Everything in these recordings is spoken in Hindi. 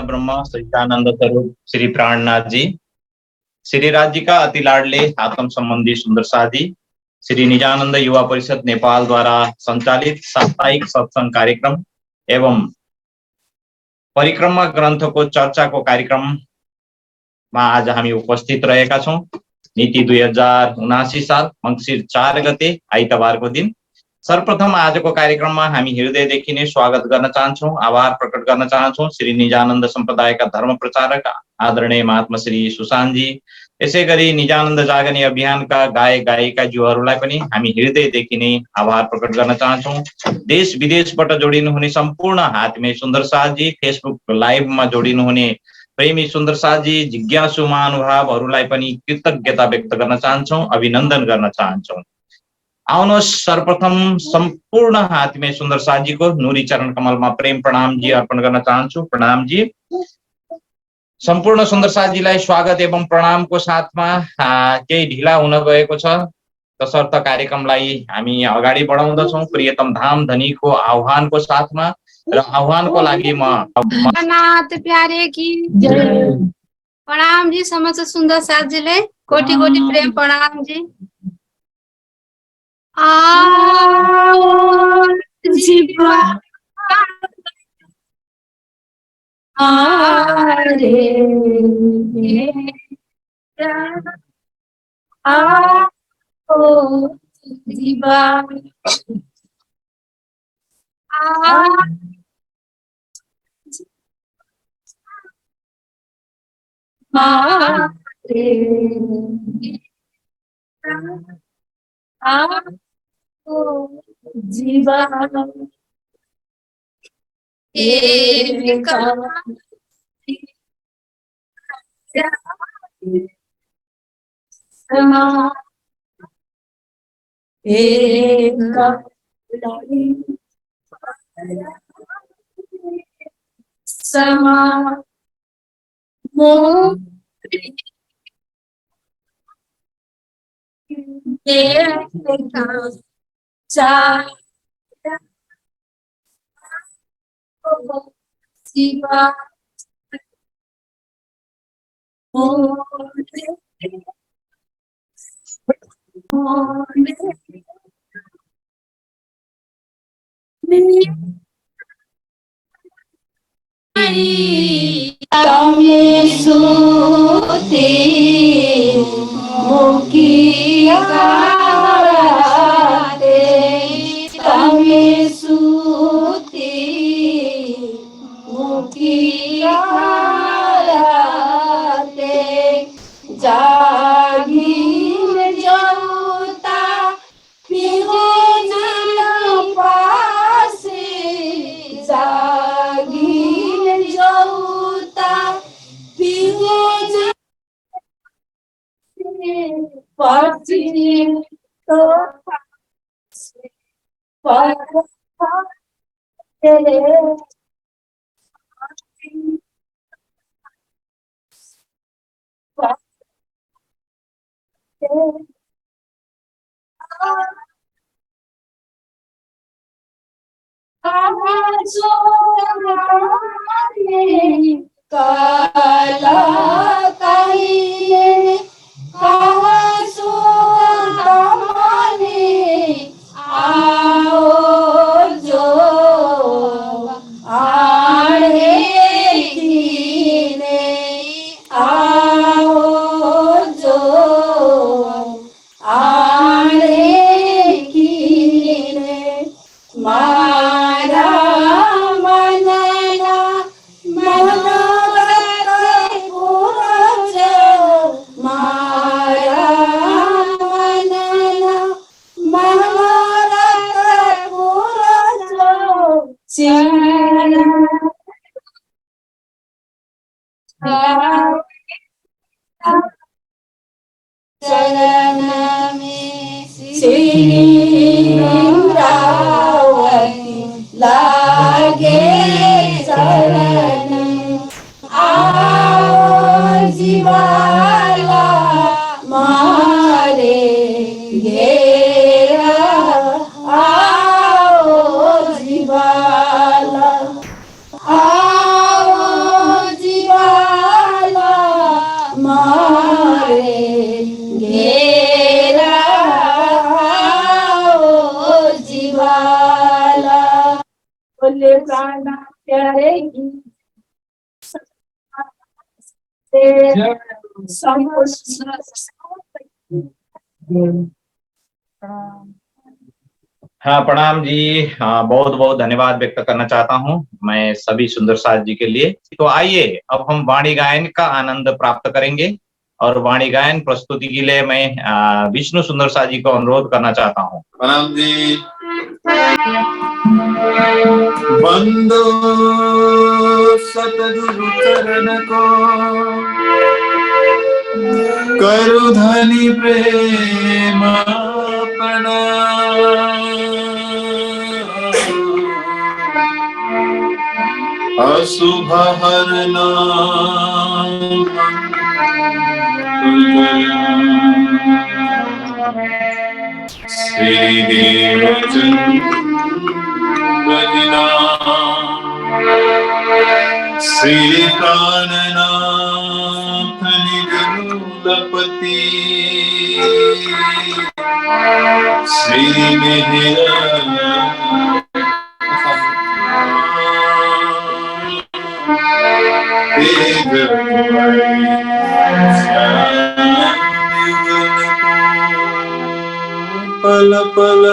ब्रह्म सच्चिदानंद स्वरूप श्री प्राणनाथ जी, श्री राज्य का अति लाडले आत्म संबंधी सुंदर साथी श्री निजानंद युवा परिषद नेपाल द्वारा संचालित साप्ताहिक सत्संग कार्यक्रम एवं परिक्रमा ग्रन्थ को चर्चा को कार्यक्रम में आज हामी उपस्थित रहेका छौं। नीति 2079 साल मंगसिर 4 गते आइतबार को दिन। सर्वप्रथम आज को कार्यक्रम में हामी हृदयदेखि नै स्वागत गर्न चाहन्छौं, आभार प्रकट गर्न चाहन्छौं श्री निजानन्द सम्प्रदाय का धर्म प्रचारक आदरणीय महात्मा श्री सुशान्त जी, यसैगरी निजानन्द जागने अभियान का गायक गायिका ज्यूहरूलाई पनि हामी हृदयदेखि नै आभार प्रकट गर्न चाहन्छौं। देश विदेशबाट जोडिनु हुने सम्पूर्ण हातमे सुन्दर साथ जी, फेसबुक लाइभ मा जोडिनु हुने प्रेमी सुन्दर साथ जी, जिज्ञासु महानुभावहरूलाई पनि कृतज्ञता व्यक्त गर्न चाहन्छौं, अभिनन्दन गर्न चाहन्छौं। आउनुहोस् सर्वप्रथम सम्पूर्ण हातमे सुन्दर साथ जी को नूरी चरण कमल में प्रेम प्रणाम जी अर्पण गर्न चाहन्छु। प्रणाम जी। सम्पूर्ण सुन्दर साथ जीलाई स्वागत एवं प्रणाम को साथमा केही ढिला हुन गएको छ, तसर्थ कार्यक्रमलाई हामी अगाडि बढाउँदछौं प्रियतम धाम धनी को आह्वान को साथमा। र आह्वान को लागि म नाथ प्यारे की जय। प्रणाम जी समस्त सुन्दर साथ जीले कोटि कोटि प्रेम प्रणाम जी। जीवा आरे ओ जीवा जीवा समा तमे सुते मुकिया तमे सुते मुकिया जागिन जौता पिहो न पासे जागिन जौता पिहो न पचिन तो काला कहीं कहाँ सुतमाने आओ जो आड़े कीने आओ जो आड़े कीने मारा मनना मनोरथ पुरज मारा मनना मनोरथ पुरज चरण में सिंगावती लागे शरण आओ जीवाला मारे घेरा आओ जीवाला आओ ले प्राण प्यारे की हाँ, प्रणाम जी। हाँ, बहुत बहुत धन्यवाद व्यक्त करना चाहता हूँ मैं सभी सुंदर साथ जी के लिए। तो आइए अब हम वाणी गायन का आनंद प्राप्त करेंगे और वाणी गायन प्रस्तुति के लिए मैं विष्णु सुंदर साथ जी को अनुरोध करना चाहता हूँ। प्रणाम जी। बंदो सतगुरु चरण को करु धनि प्रेम अपना, अशुभ हरना श्रीदेव चंद्रदिना श्री काननाथ निजमूलपति श्री पल पल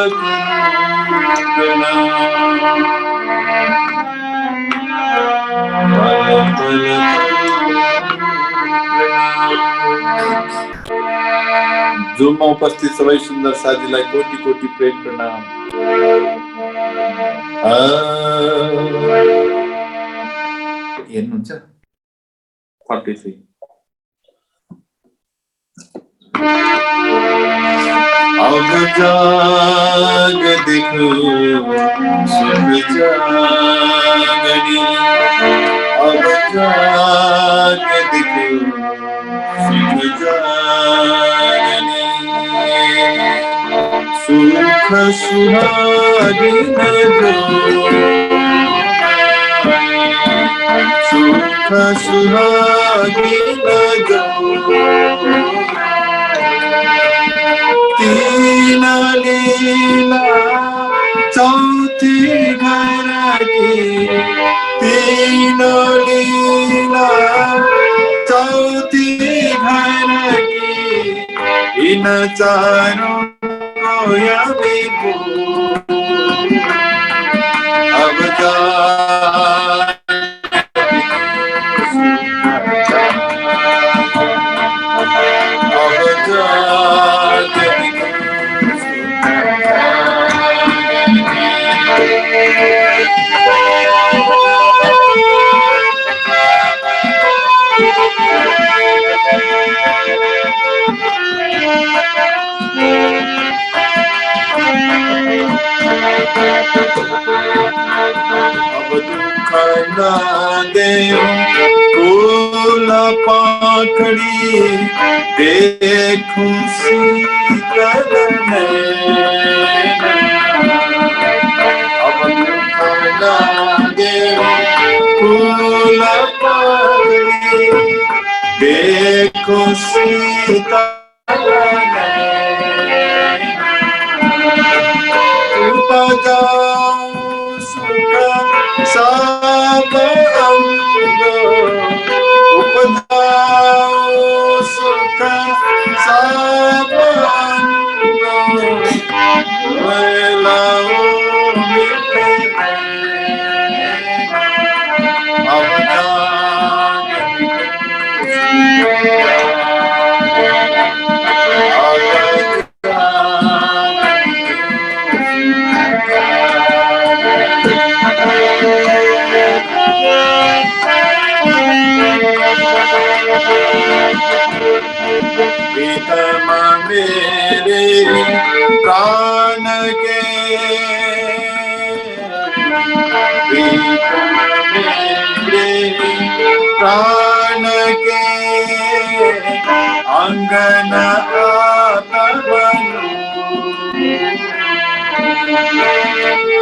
जुम्मा उपस्थित सबै सुन्दर साथीलाई कोटि कोटि प्रेम प्रणाम। हेर्नुहुन्छ 43 अब जाग देखो सुख जागनी, अब जाग देखो सुख जागनी, सुख सुहागिन जो सुख सुहागिन जो तीन लीला चौथी घर की, तीन लीला चौथी घर की, इन चारों को यमी को अब जा फूल पाखड़ी देखूं शीतल अब लागे फूल पाखड़ी देखूं शीतल उपजाऊं सुख सब अंग, उपजाऊं सुख सब अंग, लाऊं मिटे अब प्रीतम मेरे प्राण के, प्रीतम मेरे प्राण के, अंगन आता बनूं,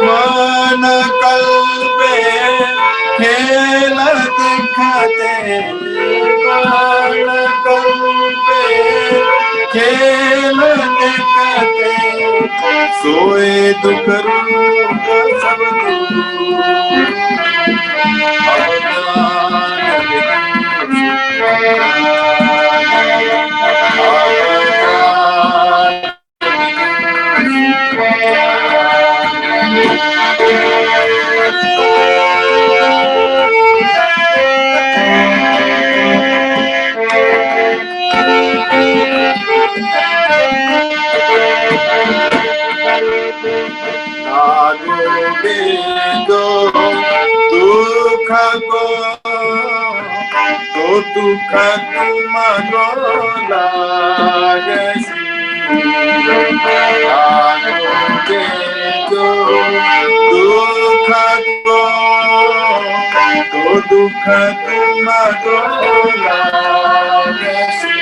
मन कल्पे खेल दिखते, मन कल्पे खेल दिखते, सोए दुख रूप सब दूर, दो दुख को तो दुख तुमको लागसी, जो दुख को तो दुख तुमको लागसी,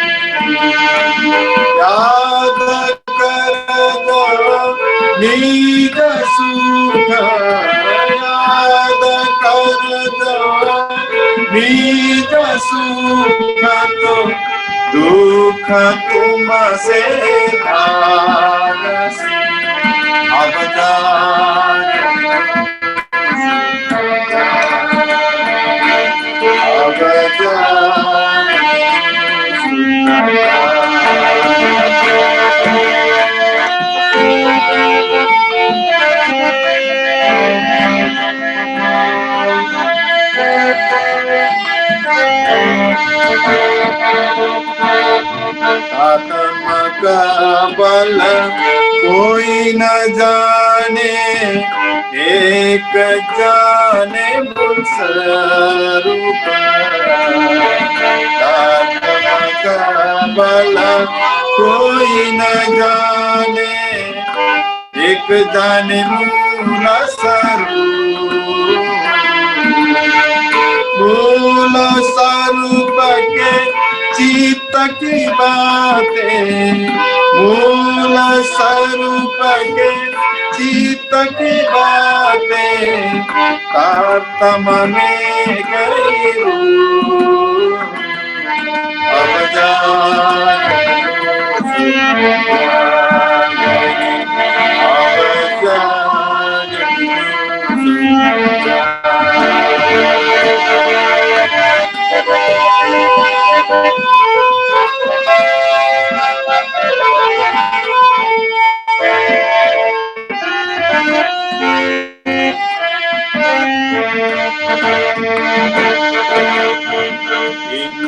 याद कर दो निज सुख, याद कर दो निज सुख, तो दुख तुमसे भागसी, अब आत्म का बल कोई न जाने, एक जाने मूल स्वरूप, आत्म का बल कोई न जाने, एक जाने मूल स्वरूप, मूल स्वरूप के चित्त की बातें, मूल स्वरूप के चित्त की बातें, तारतम में गई रूह, अब जाने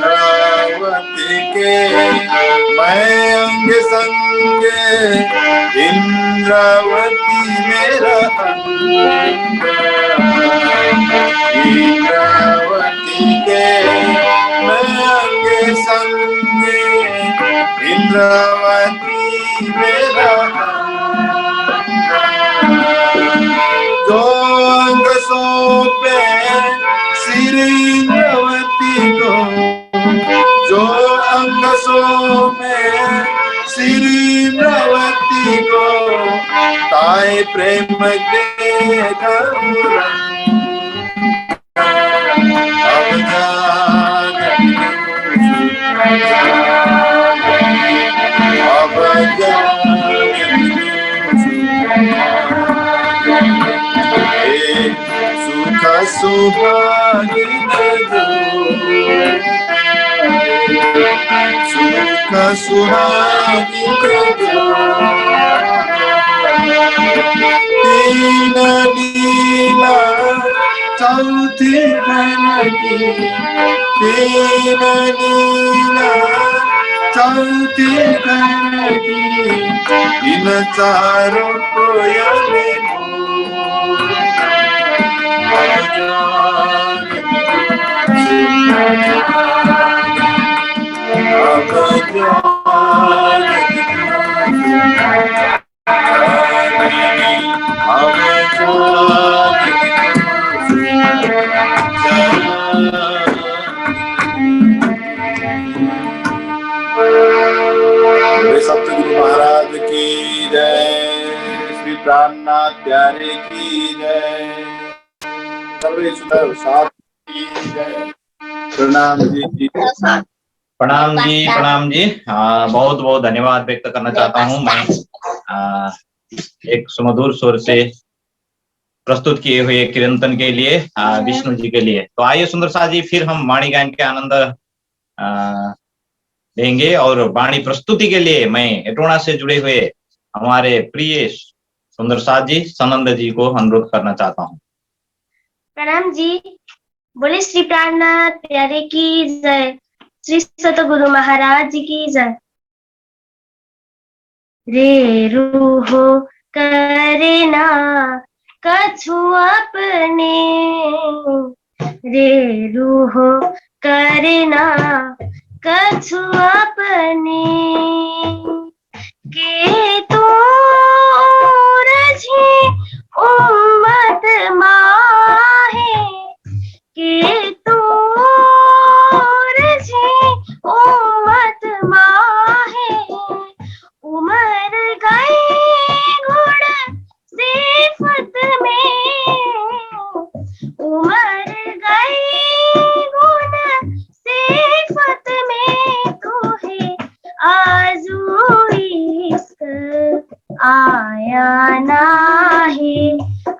इंद्रावती के मैं अंग संग, इंद्रावती मेरा अंग, इंद्रावती के मैं अंग संग, इंद्रावती मेरा जो अंग सौंपे श्री इंद्रावती को, जो अंग सौंपे श्री इंद्रावती को, ताए प्रेम के घरुरन, अब जाने अब सुख सुहागिन जो, सुख सुहागिन जो, तीन लीला चौथी बन की, तीन लीला चौथी बन की, इन चारों को याद सतगुरु महाराज की जय, श्री प्राणनाथ प्यारे की जय, सर्वेश्वर साथ की जय। प्रणाम जी। प्रणाम जी, प्रणाम जी। बहुत बहुत धन्यवाद व्यक्त करना चाहता हूँ मैं एक सुमधुर स्वर से प्रस्तुत किए हुए कीर्तन के लिए विष्णु जी के लिए। तो आइए सुंदर साथ जी, फिर हम वाणी गायन के आनंद लेंगे और वाणी प्रस्तुति के लिए मैं एटोना से जुड़े हुए हमारे प्रिय सुंदर साथ जी सनंद जी को अनुरोध करना चाहता हूँ। प्रणाम जी। बोले श्री प्राणनाथ प्यारे की जय, श्री सतगुरु महाराज जी की जय। रे रूहो करे ना कछु अपने, रे रूहो करे ना कछु अपने, के तो रझे उम्मत माहे, के तो रझे उम्मत माहे, उमर गए गुण सिफत में, उमर गए गुण सिफत में, तो है आजू इश्क आया नाही,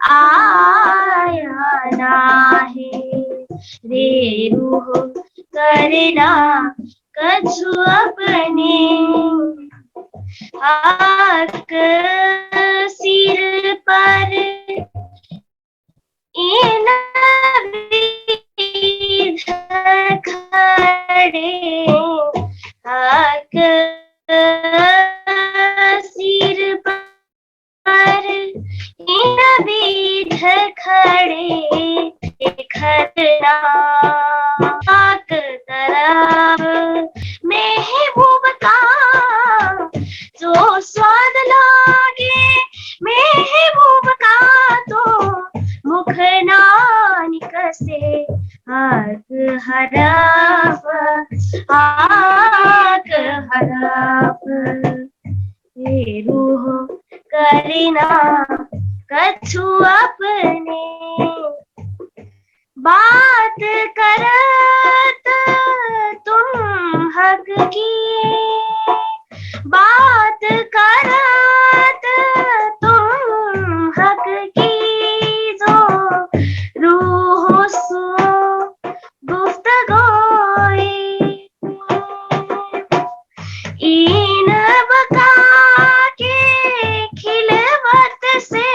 आया नाही। रे रूह करना कछु अपने, आक सिर पर इन विध खड़े, आक सिर पर इन विध खड़े, खतना आक तरफ महबूब का जो स्वाद लागे, महबूब का तो मुख नानिक से आग हराप, आग हराप। ये रूह करना कछु अपने, बात करत तुम हक की, बात करत तुम हक की, जो रूह सो गुफ्तगोए, इन बका के खिलवत से,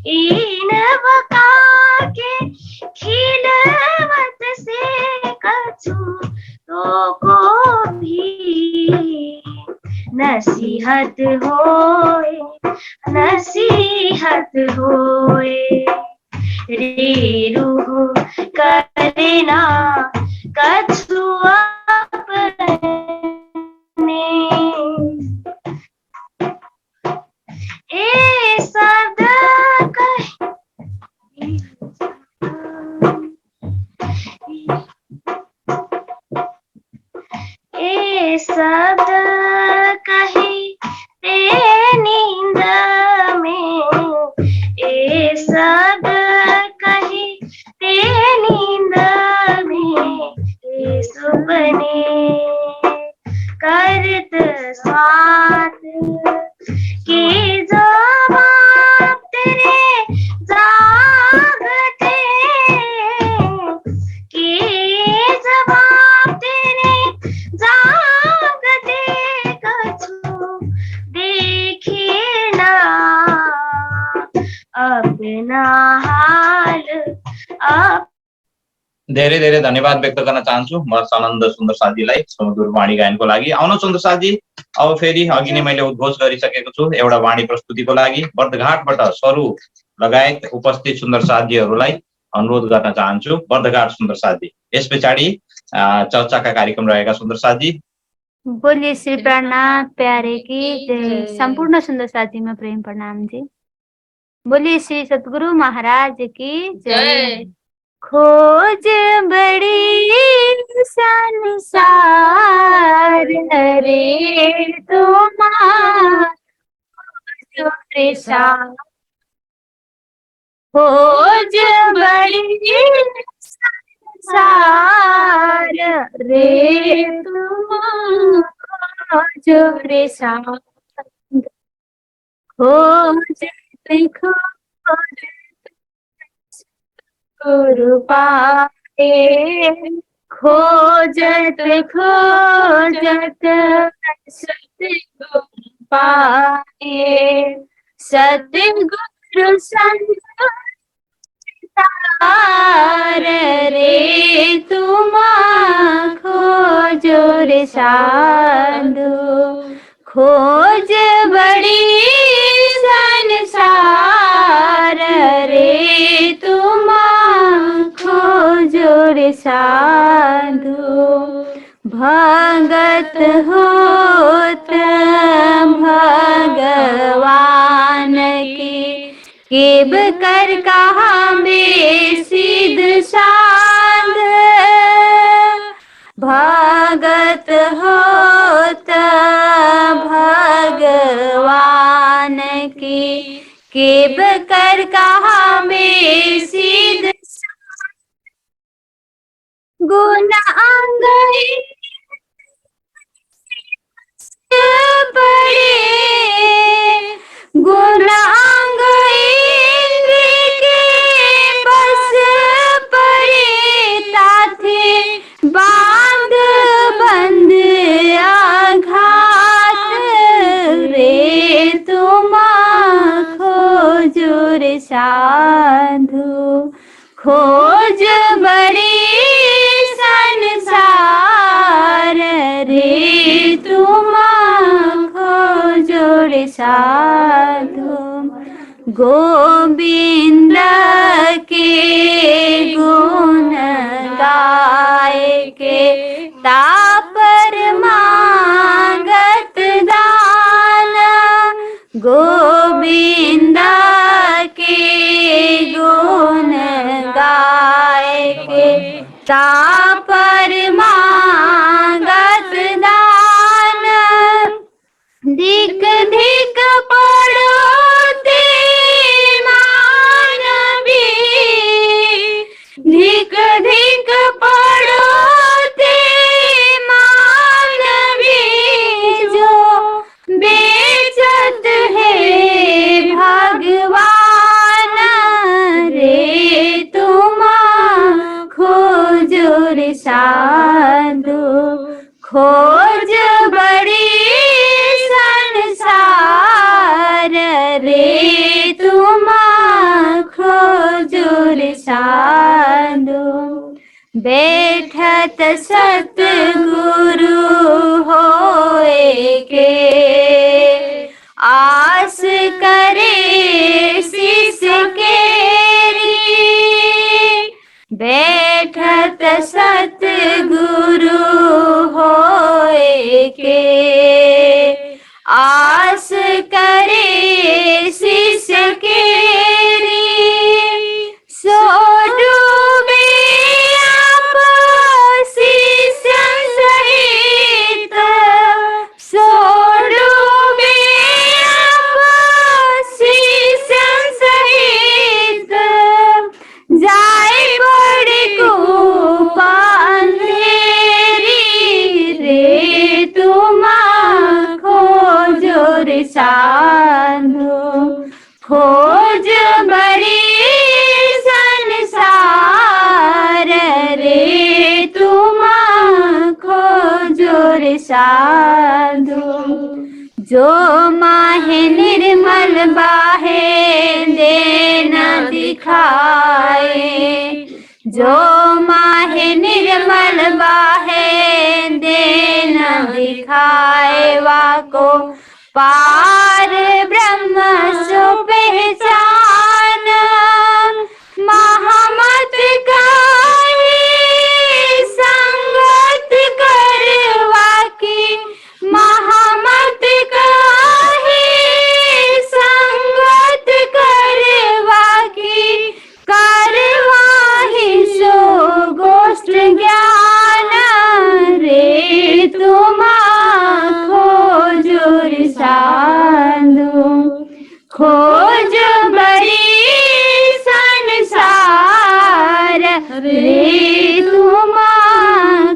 इन बका के खिलवत से, कछु तो को भी नसीहत होए, नसीहत होए। रे रूह करना कछु अपने, ए शब्द ए शब्द कहे ते नींद में, ए शब्द कहे ते नींद में, ए सुपने करत स्वात के जवाब तेरे जागते, के जवाब तेरे जागते, कछु देखे ना अपना हाल आप। धेरै धेरै धन्यवाद व्यक्त गर्न चाहन्छु म सनन्द सुन्दर साथीलाई सुमधुर वाणी गायनको लागि। आउनु सुन्दर साथी, अब फेरि अघि नै मैले उद्घोष गरिसकेको छु एउटा वाणी प्रस्तुतिको लागि बर्दघाटबाट स्वरूप लगायत उपस्थित सुन्दर साथीहरूलाई अनुरोध गर्न चाहन्छु। बर्दघाट सुन्दर साथी, यस पछाडि चर्चाका कार्यक्रम रहेका सुन्दर साथी। बोलिए श्री प्राणनाथ प्यारे की जय। संपूर्ण सुंदर साथी में प्रेम प्रणाम जी। बोलिए श्री सतगुरु महाराज की जय। खोज बड़ी संसार रे तुम्हारा खोज बड़ी संसार रे तुम्हारा खोजत खोजत गुरु पाए, खोजत खोजत सतगुरु पाए, सतगुरु संग तार रे तुम खोजो रे साधु, खोज बड़ी संसार रे तुम खोजो रे साधु, भगत होत भगवान की केब कर कहा में सिद्ध साध, भगत होत भगवान की केब कर कहा में सिद्ध गुण अंग पड़े, गुण अंग इंद्र के बस पड़े, ताथे बांध बंद आघात रे तुम खोजो रे साधु, खोज बड़ी संसार रे तुम खोजो रे साधु, गोविंद के गुण गाय के तापर मांगत दान, गोविंद के गुण गाय के तापर मांगत दान, धिक धिक पड़ो ते मानवी, धिक धिक पड़ो ते मानवी, जो बेचत है भगवान रे तुम खोजो रे साधु, खोज बड़ी संसार रे तुम खोजो रे साधु, बैठत सतगुरु होए के आस करे शिष्य केरी, बैठत सतगुरु होए के आस करे शिष्य केरी, सो डूबे आप शिष्य सहित, सो डूबे आप शिष्य सहित, जाए बड़े को अंधेरी रे तुम खोजो रे साधु, खोज बड़ी संसार रे तुम खोजो रे साधु, जो माहे निर्मल बाहे देना दिखाए, जो माहे निर्मल बाहे देना दिखाए, वाको पार ब्रह्म सो पहचान, महामत काहे संगत करवा की, महामत काहे संगत करवा की, करवाही सो गोष्ठ ज्ञान रे तुम खोजो रे साधु, खोज बड़ी संसार रे तुम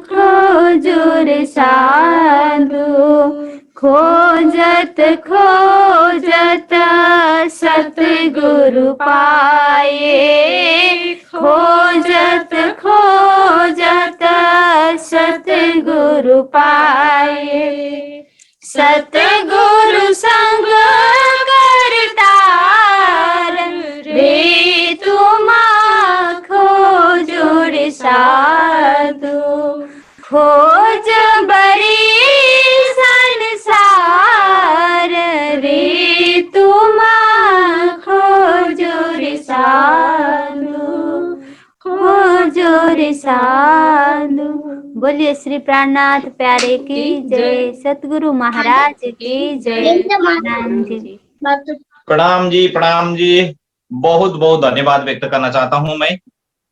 खोजो रे साधु, खोजत खोजत सतगुरु पाए, खोजत खोजत सतगुरु पाए। सतगुरु संग करतार, रे तुम खोजो रे साधु। खोज बरी संसार, रे तुम खोजो रे साधु, खोजो रे साधु। बोलिए श्री प्राणनाथ प्यारे की जय, सतगुरु महाराज की जय। प्रणाम जी। प्रणाम जी। बहुत बहुत धन्यवाद व्यक्त करना चाहता हूं मैं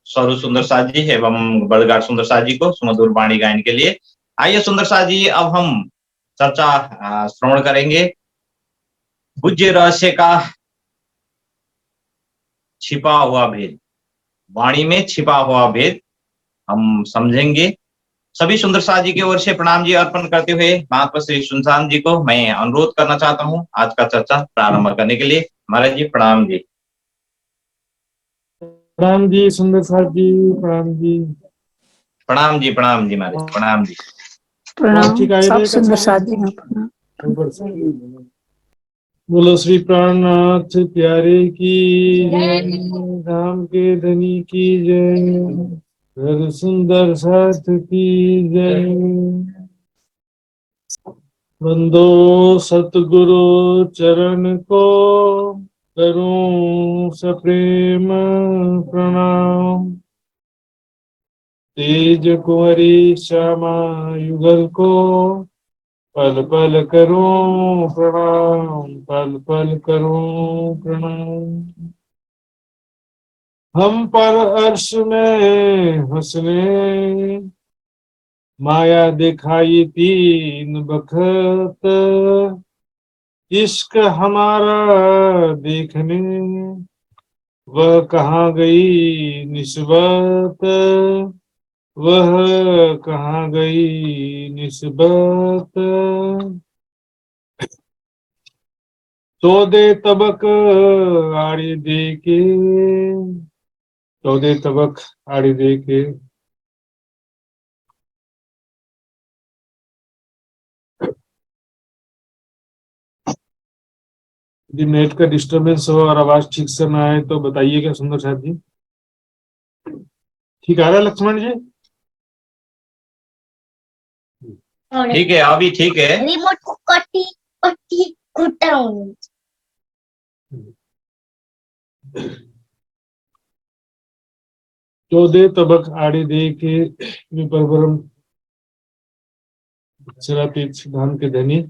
स्वरूप सुंदर साथ जी एवं बड़गाड़ सुंदर साथ जी को सुमधुर वाणी गायन के लिए। आइए सुंदर साथ जी, अब हम चर्चा श्रवण करेंगे। पूज्य रहस्य का छिपा हुआ भेद, वाणी में छिपा हुआ भेद हम समझेंगे। सभी सुंदर साथ जी की ओर से प्रणाम जी अर्पण करते हुए महात्मा श्री सुनसान जी को मैं अनुरोध करना चाहता हूं आज का चर्चा प्रारंभ करने के लिए। महाराज जी प्रणाम जी। प्रणाम जी सुंदर साथ जी, प्रणाम जी। प्रणाम जी महाराज प्रणाम जी। प्रणाम सब सुंदर साथ जी। बोलो श्री प्राणनाथ प्यारे की जय, राम के धनी की जय, हर सुंदर साथ की जय। बंदो सतगुरु चरण को करूं सप्रेम प्रणाम। तेज कुंवरी श्यामा युगल को पल पल करूं प्रणाम, पल पल करूं प्रणाम। हम पर अर्श में हंसने माया दिखाई तीन बखत, इश्क हमारा देखने वह कहाँ गई निस्बत, वह कहाँ गई निस्बत। चौदह तबक आड़ी दे के, चौदह तबक आड़ी दे के यदि नेट का डिस्टरबेंस हो और आवाज ठीक से ना आए तो बताइएगा सुंदर साथ जी। ठीक आ रहा है लक्ष्मण जी? ठीक है, अभी ठीक है। रिमोट को कटी कटी कुटाऊं। चौदह तबक आड़ी दे के विपरबरम तीर्थ धाम के धनी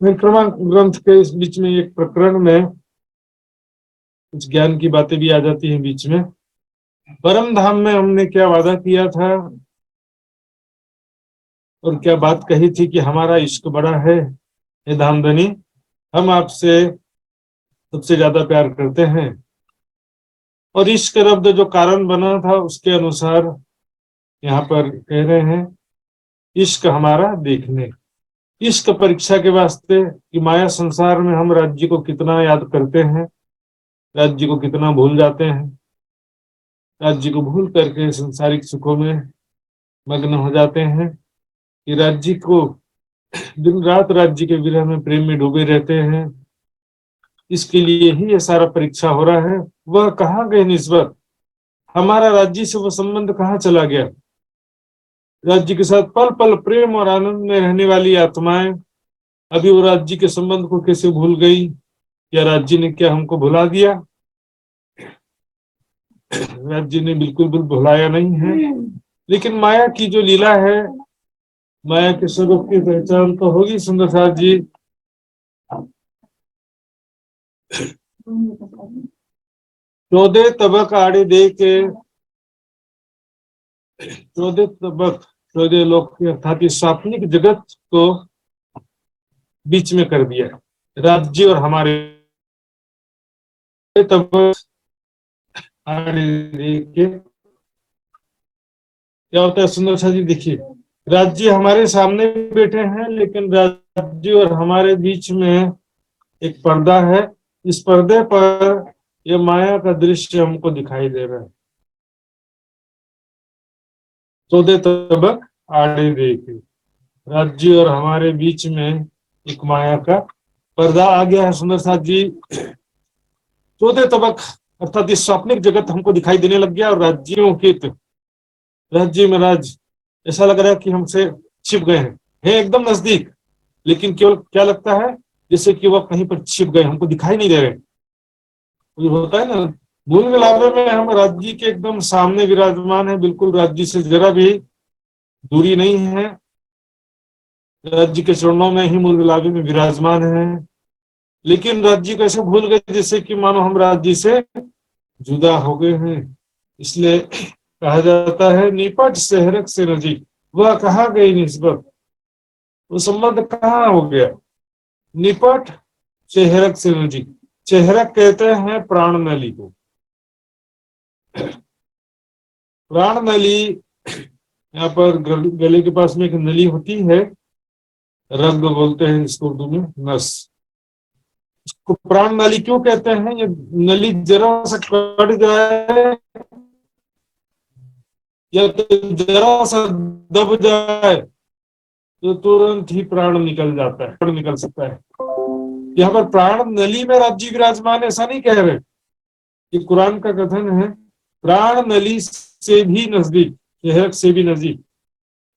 क्रमांक ग्रंथ के इस बीच में एक प्रकरण में कुछ ज्ञान की बातें भी आ जाती हैं बीच में। परम धाम में हमने क्या वादा किया था और क्या बात कही थी कि हमारा इश्क बड़ा है, ये धामधनी हम आपसे सबसे ज्यादा प्यार करते हैं। और इश्क रब्द जो कारण बना था उसके अनुसार यहाँ पर कह रहे हैं इश्क हमारा देखने, इश्क परीक्षा के वास्ते कि माया संसार में हम राज्य को कितना याद करते हैं, राज्य को कितना भूल जाते हैं, राज्य को भूल करके संसारिक सुखों में मग्न हो जाते हैं कि राज्य को दिन रात राज्य के विरह में प्रेम में डूबे रहते हैं। इसके लिए ही ये सारा परीक्षा हो रहा है। वह कहाँ गए निस्बत, हमारा राज्य से वो संबंध कहाँ चला गया। राज्य के साथ पल पल प्रेम और आनंद में रहने वाली आत्माएं अभी वो राज्य के संबंध को कैसे भूल गई, या राज्य ने क्या हमको भुला दिया? राज्य ने बिल्कुल भी भुलाया नहीं है, लेकिन माया की जो लीला है, माया के स्वरूप की पहचान तो होगी सुंदर साथ जी। चौदह तबक आड़े दे के, चौदह तबक 14 लोक अर्थात स्वाप्निक जगत को बीच में कर दिया, राज्य और हमारे तबक आड़े दे के क्या होता है सुंदर सा जी देखिए। राज्य हमारे सामने बैठे हैं, लेकिन राज्य और हमारे बीच में एक पर्दा है। इस पर्दे पर ये माया का दृश्य हमको दिखाई दे रहा है। चौदह तबक आड़े देखे, राज्य और हमारे बीच में एक माया का पर्दा आ गया है। सुंदर साथ जी, चौदह तबक अर्थात इस स्वाप्निक जगत हमको दिखाई देने लग गया, और राज्यों के राज्य में राज ऐसा लग रहा है कि हमसे छिप गए हैं, है एकदम नजदीक, लेकिन केवल क्या लगता है जैसे कि वह कहीं पर छिप गए, हमको दिखाई नहीं दे रहे। ये होता है ना, मूल मिलावे में हम राज्य के एकदम सामने विराजमान है, बिल्कुल राज्य से जरा भी दूरी नहीं है, राज्य के चरणों में ही मूल मिलावे में विराजमान है। लेकिन राज्य को ऐसे भूल गए जैसे कि मानो हम राज्य से जुदा हो गए हैं। इसलिए कहा जाता है निपट शहरक से नजीक, वह कहाँ गई निस्बत, वो संबंध कहाँ हो गया। निपट चेहरक से नजीक, चेहरक कहते हैं प्राण नली को। प्राण नली यहाँ पर गले के पास में एक नली होती है, रग बोलते हैं इसको उर्दू में, नस। इसको प्राण नली क्यों कहते हैं? ये नली जरा सा कट जाए या तो जरा सा दब जाए तो तुरंत ही प्राण निकल जाता है, प्राण निकल सकता है। यहाँ पर प्राण नली में राज्य विराजमान, ऐसा नहीं कह रहे, ये कुरान का कथन है। प्राण नली से भी नजदीक, चेहरक से भी नजदीक,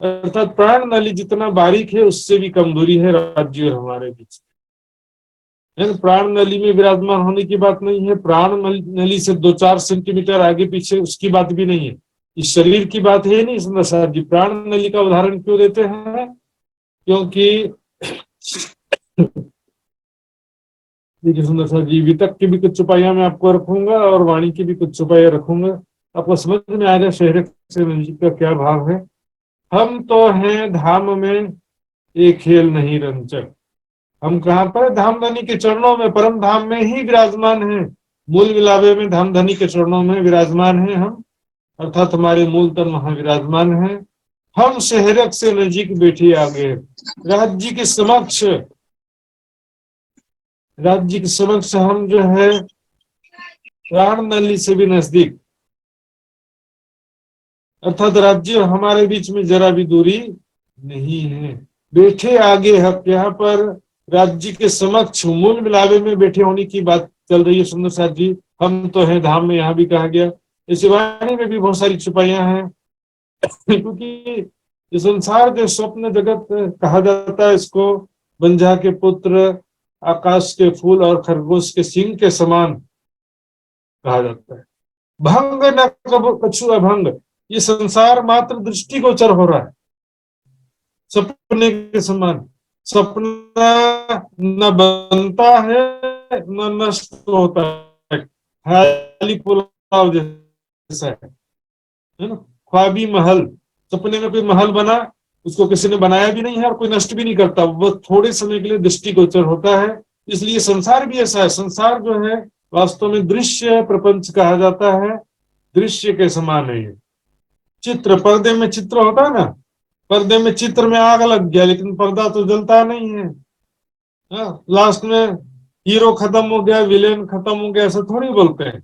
अर्थात प्राण नली जितना बारीक है उससे भी कम दूरी है राज्य और हमारे बीच। प्राण नली में विराजमान होने की बात नहीं है, प्राण नली से 2-4 सेंटीमीटर आगे पीछे उसकी बात भी नहीं है, इस शरीर की बात है नहीं। सुंदर साहब जी प्राण नली का उदाहरण क्यों देते हैं? क्योंकि देखिए सुंदर साहब जी, वितक की भी कुछ चौपाइयां मैं आपको रखूंगा और वाणी की भी कुछ चौपाइयां रखूंगा, आपको समझ में आ जाए शहर से नजीक का क्या भाव है। हम तो हैं धाम में एक खेल नहीं रंचक, हम कहाँ पर? धाम धनी के चरणों में, परम धाम में ही विराजमान है, मूल मिलावे में धाम धनी के चरणों में विराजमान है हम, अर्थात हमारे मूल तन वहां विराजमान है। हम शहरक से नजीक बैठे आ गए, राज्य के समक्ष, राज्य के समक्ष हम जो है प्राण नली से भी नजदीक, अर्थात राज्य और हमारे बीच में जरा भी दूरी नहीं है। बैठे आगे हक, यहाँ पर राज्य के समक्ष मूल मिलावे में बैठे होने की बात चल रही है। सुंदर साथ जी, हम तो हैं धाम में, यहाँ भी कहा गया, इस वाणी में भी बहुत सारी छुपाइयां हैं। क्योंकि ये संसार जो स्वप्न जगत कहा जाता है, इसको बंझा के पुत्र, आकाश के फूल और खरगोश के सींग के समान कहा जाता है। भंग न कछु अभंग, ये संसार मात्र दृष्टिगोचर हो रहा है, सपने के समान। सपना न बनता है न नष्ट होता है, खाली पुलाव जैसा है ना। ख्वाबी महल, सपने में कोई महल बना, उसको किसी ने बनाया भी नहीं है और कोई नष्ट भी नहीं करता, वो थोड़े समय के लिए दृष्टिगोचर होता है। इसलिए संसार भी ऐसा है, संसार जो है वास्तव में दृश्य प्रपंच कहा जाता है, दृश्य के समान है ये। चित्र, पर्दे में चित्र होता है ना, पर्दे में चित्र में आग लग गया लेकिन पर्दा तो जलता नहीं है, लास्ट में हीरो खत्म हो गया, विलेन खत्म हो गया, ऐसा थोड़ी बोलते हैं।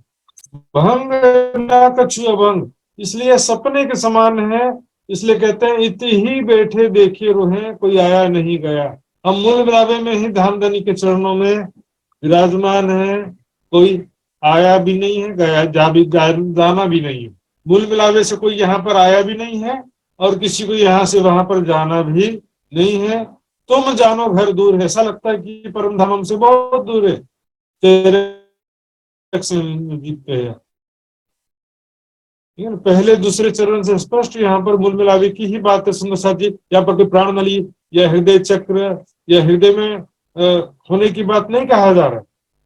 भंग ना कछु अभंग, इसलिए सपने के समान है, इसलिए कहते हैं इति ही बैठे देखे रोहे, कोई आया नहीं गया। हम मूल मिलावे में ही धाम धनी के चरणों में विराजमान है, कोई आया भी नहीं है, गया जाना भी नहीं है। मूल मिलावे से कोई यहाँ पर आया भी नहीं है और किसी को यहाँ से वहां पर जाना भी नहीं है। तुम जानो घर दूर है, ऐसा लगता है कि परम धाम हमसे बहुत दूर है, तेरे पहले दूसरे चरण से स्पष्ट यहाँ पर मूल मिलावे की ही बात है। सुंदर साथी, यहाँ पर कोई प्राण नली या हृदय चक्र या हृदय में होने की बात नहीं कहा जा रहा।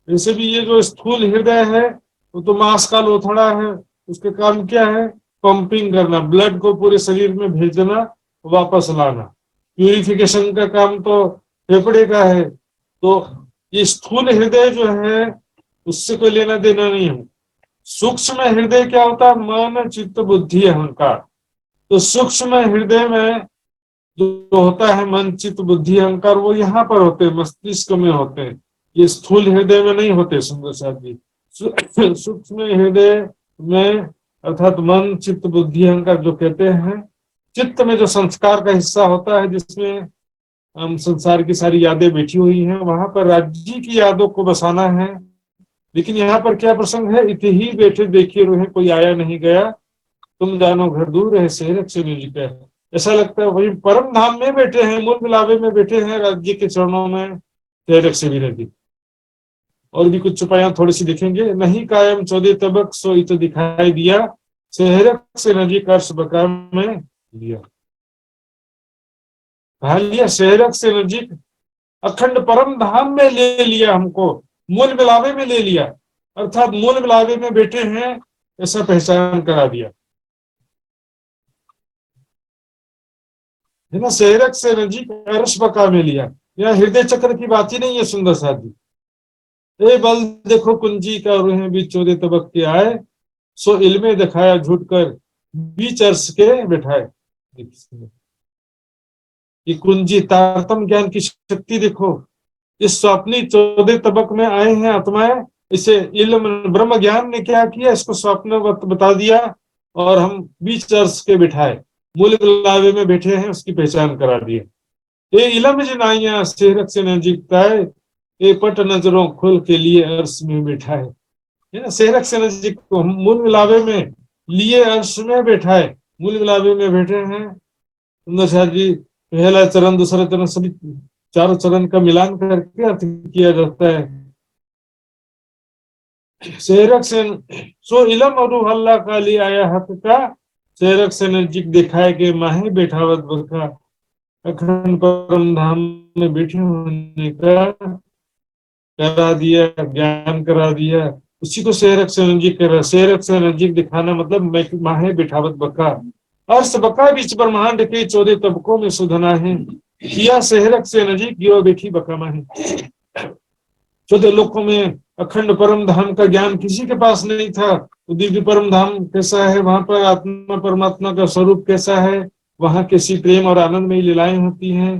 वैसे भी ये जो स्थूल हृदय है वो तो मांस का लोथड़ा है, उसके काम क्या है? पंपिंग करना, ब्लड को पूरे शरीर में भेजना, वापस लाना। प्यूरिफिकेशन का काम तो फेफड़े का है। तो ये स्थूल हृदय जो है उससे कोई लेना देना नहीं है। सूक्ष्म हृदय क्या होता है? मन चित्त बुद्धि अहंकार। तो सूक्ष्म हृदय में जो होता है मन चित्त बुद्धि अहंकार, वो यहाँ पर होते हैं, मस्तिष्क में होते हैं, ये स्थूल हृदय में नहीं होते। सुंदर साथ जी, सूक्ष्म हृदय में अर्थात मन चित्त बुद्धि अहंकार जो कहते हैं, चित्त में जो संस्कार का हिस्सा होता है, जिसमें हम संसार की सारी यादें बैठी हुई हैं, वहां पर राज्य की यादों को बसाना है। लेकिन यहाँ पर क्या प्रसंग है, इतने ही बैठे देखिए रोहे, कोई आया नहीं गया, तुम जानो घर दूर है सेहरक से म्यूजिक है। ऐसा लगता है वही परम धाम में बैठे हैं, मूल मिलावे में बैठे हैं, राज्य के चरणों में सेहरक से भी रहती। और भी कुछ चुपाया थोड़ी सी दिखेंगे। नहीं कायम 14 तबक सो इत दिखाई दिया, सेहरक से नजीक अर्श बका में लिया। कहा लिया सेहरक से नजीक, अखंड परम धाम में ले लिया हमको, मूल मिलावे में ले लिया, अर्थात मूल मिलावे में बैठे हैं ऐसा पहचान करा दिया है ना। सेहरक से नजीक अर्श बका में लिया। यह हृदय चक्र की बात ही नहीं है सुंदर साथ जी। ए बल देखो कुंजी का रूहें बीच 14 तबक के आए, सो इल्मे दिखाया झूठ कर बीच अर्श के बैठाए। ये कुंजी तारतम ज्ञान की शक्ति देखो, इस स्वप्नी 14 तबक में आए हैं आत्माएं, इसे इल्म ब्रह्म ज्ञान ने क्या किया, इसको स्वप्न बता दिया और हम बीच अर्श के बिठाए, मूल मिलावे में बैठे हैं, उसकी पहचान करा दी। ये इलम जिनाइया सेहरक से नजीकता है, ये पट नजरों खोल के लिए अर्श में बैठा है ना। सेहरक से नजीक को हम मूल मिलावे में लिए अर्श में बैठा है, मूल मिलावे में बैठे हैं। सुंदर साथ जी, पहला चरण दूसरा चरण सभी चारों चरण का मिलान करके अर्थ किया जाता है। सेहरक से सो इलम और अल्लाह का ले आया हक का, सेहरक से नजीक दिखाए के माहे बैठावत बका, अखंड परम धाम में बैठे होने का करा दिया, ज्ञान करा दिया, उसी को सेहरक से नजीक करा। सेहरक से नजीक दिखाना मतलब माहे बैठावत बका, अर्श बका बीच ब्रह्मांड के 14 तबकों में सुधना है, किया सेहरक से नजीक गिरो बैठी बका माहे। 14 लोकों में अखंड परम धाम का ज्ञान किसी के पास नहीं था। तो दिव्य परम धाम कैसा है, वहां पर आत्मा परमात्मा का स्वरूप कैसा है, वहां कैसी प्रेम और आनंद में लीलाएं होती हैं,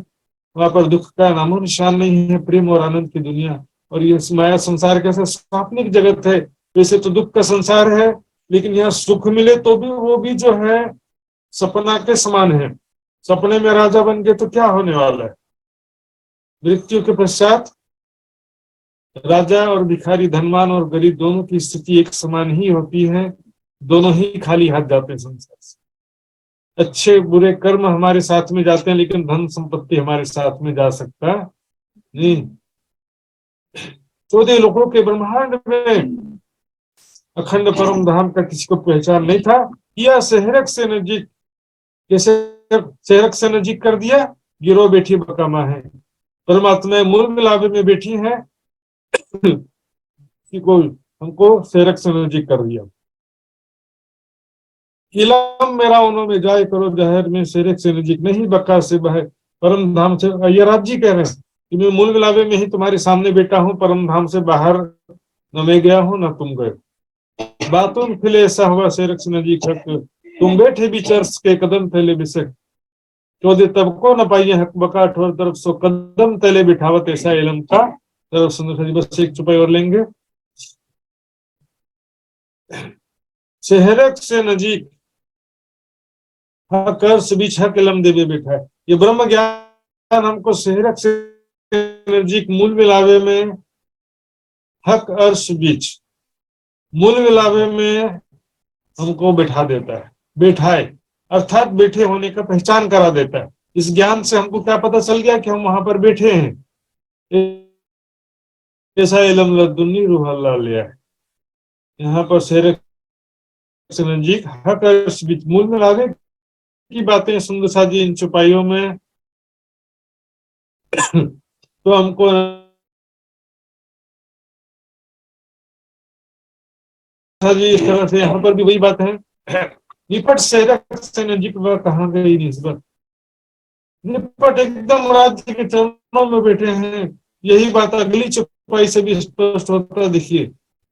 वहां पर दुख का नामो निशान नहीं है, प्रेम और आनंद की दुनिया। और ये माया संसार कैसा स्वाप्निक जगत है, वैसे तो दुख का संसार है, लेकिन यहाँ सुख मिले तो भी वो भी जो है सपना के समान है। सपने में राजा बन गए तो क्या होने वाला है, मृत्यु के पश्चात राजा और भिखारी, धनवान और गरीब दोनों की स्थिति एक समान ही होती है, दोनों ही खाली हाथ जाते हैं संसार से। अच्छे बुरे कर्म हमारे साथ में जाते हैं, लेकिन धन संपत्ति हमारे साथ में जा सकता नहीं। 14 लोगों के ब्रह्मांड में अखंड परम धाम का किसी को पहचान नहीं था। किया सेहरक से नजीक, कैसे सेहरक से नजीक कर दिया, गिरो बैठी बकामा है, परमात्मा मूल मिलावे में बैठी है, को हमको सेहरक से नजीक कर दिया। इलम मेरा उन्हों में जाए करो जहर में, सेहरक से नजीक नहीं बका से बह परम धाम से। ये राज जी कह रहे हैं कि मैं मूल मिलावे में ही तुम्हारे सामने बैठा हूँ, परम धाम से बाहर न मैं गया हूँ न तुम गए। बातों में फिले ऐसा हुआ सेहरक से नजीक हक, तुम बैठे भी चर्च के कदम थैले बिसक, 14 तबको न पाइए हक बका ठोर तरफ सो कदम तले बिठावत ऐसा इलम का। तो सुंदर बस एक चुपाई और लेंगे। सेहरक से नजीक हक अर्श बीच हक इलम देवे बैठा है। ये ब्रह्म ज्ञान हमको सेहरक से नजीक मूल मिलावे में हक अर्श बीच मूल मिलावे में हमको बैठा देता है, बैठाए अर्थात बैठे होने का पहचान करा देता है। इस ज्ञान से हमको क्या पता चल गया कि हम वहां पर बैठे हैं, ऐसा इलम लदुन्नी रूह अल्लाह लिया है। यहाँ पर सेहरक से नजीक हक अर्श बीच मूल मिलावे की बातें सुंदर साजी इन चुपाइयों में तो हमको इस तरह से यहाँ पर भी वही बात है। निपट सेहरक से नजीक वह कहाँ गई निस्बत, निपट एकदम राज्य के चरणों में बैठे हैं। यही बात अगली चुपाई से भी स्पष्ट होता है। देखिए,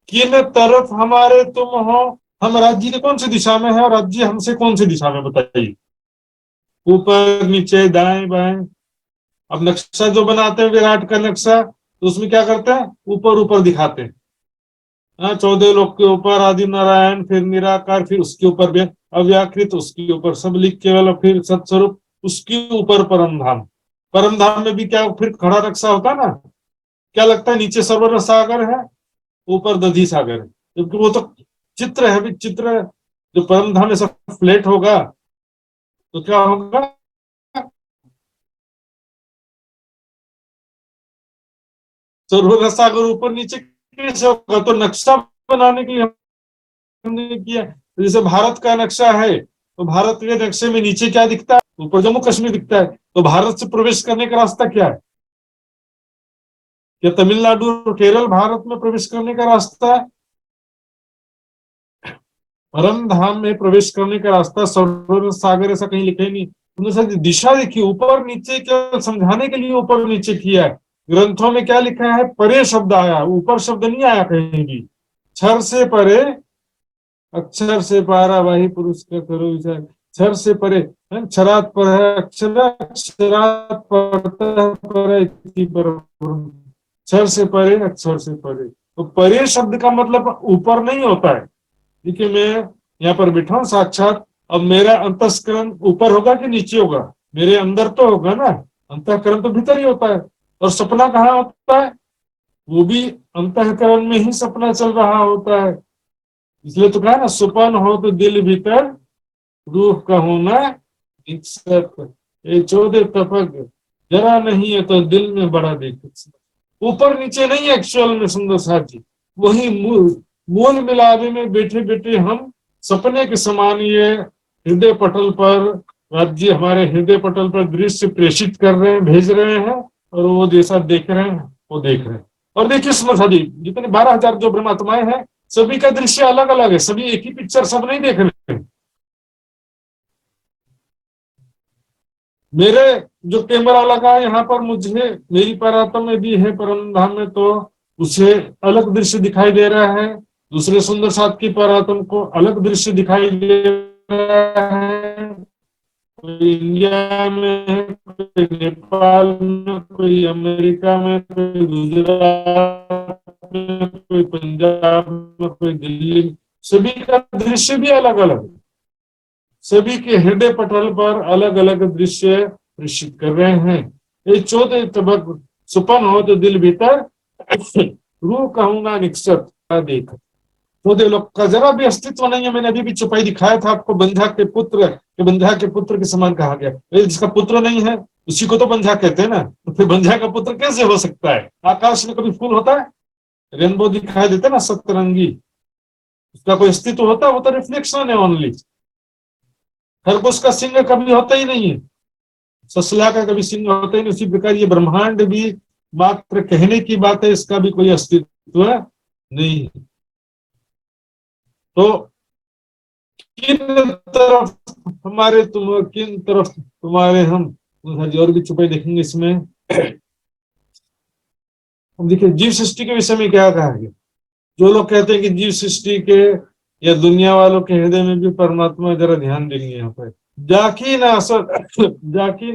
किन तरफ हमारे तुम हो, हम राज्य के कौन सी दिशा में है और राज्य हमसे कौन सी दिशा में, बताइए। ऊपर नीचे दाएं बाएं। अब नक्शा जो बनाते हैं विराट का नक्शा, तो उसमें क्या करते हैं, ऊपर ऊपर दिखाते हैं। 14 लोक के ऊपर आदि नारायण, फिर निराकार, फिर उसके ऊपर भी अव्याकृत, उसके ऊपर सब लिख केवल, फिर सत्स्वरूप, उसके ऊपर परम धाम। परम धाम में भी क्या फिर खड़ा नक्शा होता है ना, क्या लगता है नीचे सर्वर सागर है, ऊपर दधी सागर है, क्योंकि वो तो चित्र है भी चित्र। जो परम धाम में सब फ्लैट होगा तो क्या होगा, सर्वर सागर ऊपर नीचे कैसे होगा। तो नक्शा बनाने के लिए हमने किया। तो जैसे भारत का नक्शा है, तो भारत के नक्शे में नीचे क्या दिखता है, ऊपर जम्मू कश्मीर दिखता है। तो भारत से प्रवेश करने का रास्ता क्या है, क्या तमिलनाडु और केरल भारत में प्रवेश करने का रास्ता है। परम धाम में प्रवेश करने का रास्ता सर्वर सागर ऐसा कहीं लिखे नहीं। तुमने सर दिशा देखी, ऊपर नीचे केवल समझाने के लिए ऊपर नीचे किया है। ग्रंथों में क्या लिखा है, परे शब्द आया, ऊपर शब्द नहीं आया कहीं भी। क्षर से परे, अक्षर से पारा, वही पुरुष का करो विचार। क्षर से परे, क्षरात पर है अक्षर, अक्षरात पर क्षर से परे, अक्षर से परे। तो परे शब्द का मतलब ऊपर नहीं होता है। देखिए मैं यहाँ पर बैठा हूँ साक्षात, अब मेरा अंतस्करण ऊपर होगा कि नीचे होगा, मेरे अंदर तो होगा ना, अंतःकरण तो भीतर ही होता है। और सपना कहाँ होता है, वो भी अंतःकरण में ही सपना चल रहा होता है। इसलिए तो कहा ना, सुपन हो तो दिल भीतर, रूह का होना इकसठ, ये 14 तपक, जरा नहीं है तो दिल में बड़ा देख। ऊपर नीचे नहीं है एक्चुअल में सुंदर साथ जी, वही मूल मिलावे में बैठे बैठे हम सपने के समान ये हृदय पटल पर, राज्य हमारे हृदय पटल पर दृश्य प्रेषित कर रहे हैं, भेज रहे हैं, और वो जैसा देख रहे हैं वो देख रहे हैं। और देखिए सुंदर साथ जी, जितने 12,000 जो ब्रह्मात्माएं हैं, सभी का दृश्य अलग अलग है, सभी एक ही पिक्चर सब नहीं देख रहे हैं। मेरे जो कैमरा लगा है यहाँ पर, मुझे मेरी परात्मा में भी है परम धाम में, तो उसे अलग दृश्य दिखाई दे रहा है। दूसरे सुंदर साथ की परात्मा को अलग दृश्य दिखाई दे रहा है। कोई इंडिया में है, कोई नेपाल में, कोई अमेरिका में, कोई गुजरात में, कोई पंजाब में, कोई दिल्ली में, सभी का दृश्य भी अलग अलग है। सभी के हृदय पटल पर अलग अलग दृश्य प्रेषित कर रहे हैं। ये 14 तबक, सुपन हो तो दिल भीतर, रूह कहूंगा निकसत देख। 14 लोग का जरा भी अस्तित्व नहीं है। मैंने अभी भी छुपाई दिखाया था आपको, बंधा के पुत्र के समान कहा गया। जिसका पुत्र नहीं है उसी को तो बंझा कहते हैं ना, तो फिर बंझा का पुत्र कैसे हो सकता है। आकाश में कभी फूल होता है, रेनबो दिखाई देता है ना सतरंगी, उसका कोई अस्तित्व होता है, वो तो रिफ्लेक्शन है ओनली। खरगोश का सिंह कभी होता ही नहीं है, ससला का कभी सिंह होता ही नहीं। उसी प्रकार ये ब्रह्मांड भी मात्र कहने की बात है, इसका भी कोई अस्तित्व नहीं। तो किन तरफ हमारे तुम, किन तरफ तुम्हारे हम, और भी छुपाई देखेंगे इसमें। अब देखिए जीव सृष्टि के विषय में क्या कहा गया। जो लोग कहते हैं कि जीव सृष्टि के या दुनिया वालों के हृदय में भी परमात्मा, जरा ध्यान देंगे यहाँ पर। जाकी न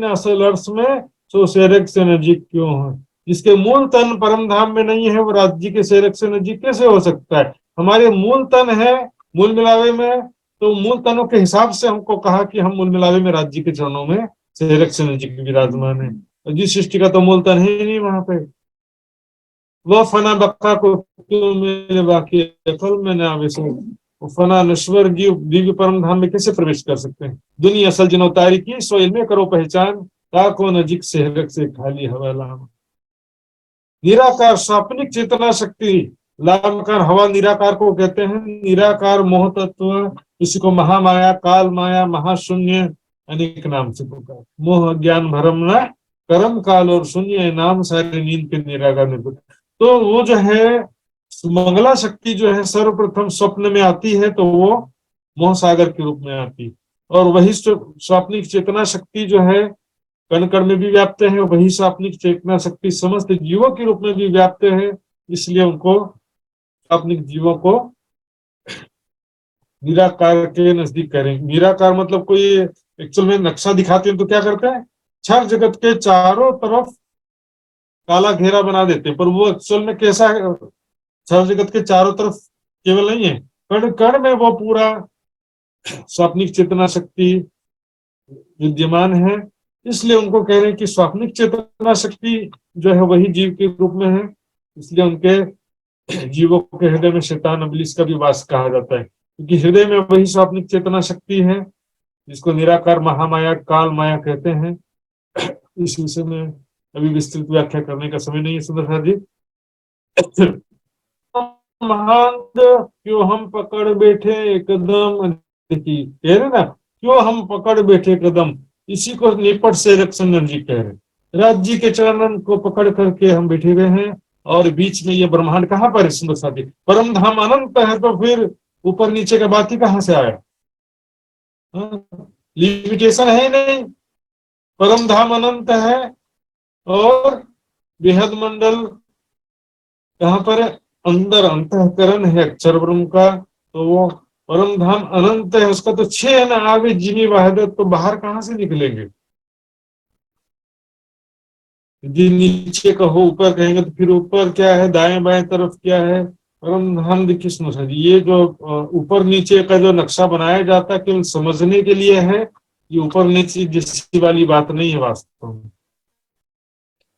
असल अर्थ में सो सेरक से नजीक क्यों है। जिसके मूल तन परम धाम में नहीं है, वो राज्य के सेरक से नजीक कैसे हो सकता है। हमारे मूल तन है मूल मिलावे में, तो मूल तनों के हिसाब से हमको कहा कि हम मूल मिलावे में राज्य के चरणों में सेरक से नजीक विराजमान है। जिस सृष्टि का तो मूल तन है ही नहीं वहां पे। वह फना बक्का को क्यों मिले बाकी फल में ना आवेश, फना नश्वर जीव दिव्य परम धाम में कैसे प्रवेश कर सकते हैं। दुनिया असल जनोतारी की सो इनमें करो पहचान, ताको नजीक सेहरक से खाली हवा लाम। निराकार स्वाप्निक चेतना शक्ति, लामकार हवा निराकार को कहते हैं। निराकार मोह तत्व, इसी को महामाया, काल माया, महाशून्य अनेक नाम से पुकार। मोह ज्ञान भरम न कर्म काल और शून्य नाम सारे नींद के निराकार में। तो वो जो है मंगला शक्ति जो है सर्वप्रथम स्वप्न में आती है, तो वो मोह सागर के रूप में आती है। और वही स्वाप्निक चेतना शक्ति जो है कण कण में भी व्याप्त है, वही स्वाप्निक चेतना शक्ति समस्त जीवों के रूप में भी व्याप्त है। इसलिए उनको स्वाप्निक जीवों को निराकार के नजदीक करें। निराकार मतलब कोई एक्चुअल में नक्शा दिखाते हैं तो क्या करते हैं, क्षर जगत के चारों तरफ काला घेरा बना देते हैं, पर वो एक्चुअल में कैसा है, क्षर जगत के चारों तरफ केवल नहीं है, कण कण में वो पूरा स्वाप्निक चेतना शक्ति विद्यमान है। इसलिए उनको कह रहे हैं कि स्वाप्निक चेतना शक्ति जो है वही जीव के रूप में है, इसलिए उनके जीवों के हृदय में शैतान इब्लीस का भी वास कहा जाता है, क्योंकि हृदय में वही स्वाप्निक चेतना शक्ति है जिसको निराकार महामाया काल माया कहते हैं। इस विषय में अभी विस्तृत व्याख्या करने का समय नहीं है सुंदर जी। महान क्यों हम पकड़ बैठे कदम, देखिए कह रहे ना, क्यों हम पकड़ बैठे कदम, इसी को निपट से रक्षण जी कह रहे। राज जी के चरणन को पकड़ करके हम बैठे हुए हैं, और बीच में ये ब्रह्मांड कहाँ पर है सुंदर साथी, परम धाम अनंत है, तो फिर ऊपर नीचे का बात ही कहाँ से आया, लिमिटेशन है नहीं, परम धाम अनंत है, और बेहद मंडल कहाँ पर है, अंदर अंतःकरण है अक्षर ब्रह्म का, तो वो परम धाम अनंत है, उसका तो 6 है ना, आगे जिनी वाहिदत, तो बाहर कहाँ से निकलेंगे, यदि नीचे कहो ऊपर कहेंगे तो फिर ऊपर क्या है, दाएं बाएं तरफ क्या है, परम धाम देखिए सुनो जी, ये जो ऊपर नीचे का जो नक्शा बनाया जाता है केवल समझने के लिए है, ये ऊपर नीचे जैसी वाली बात नहीं है, वास्तव में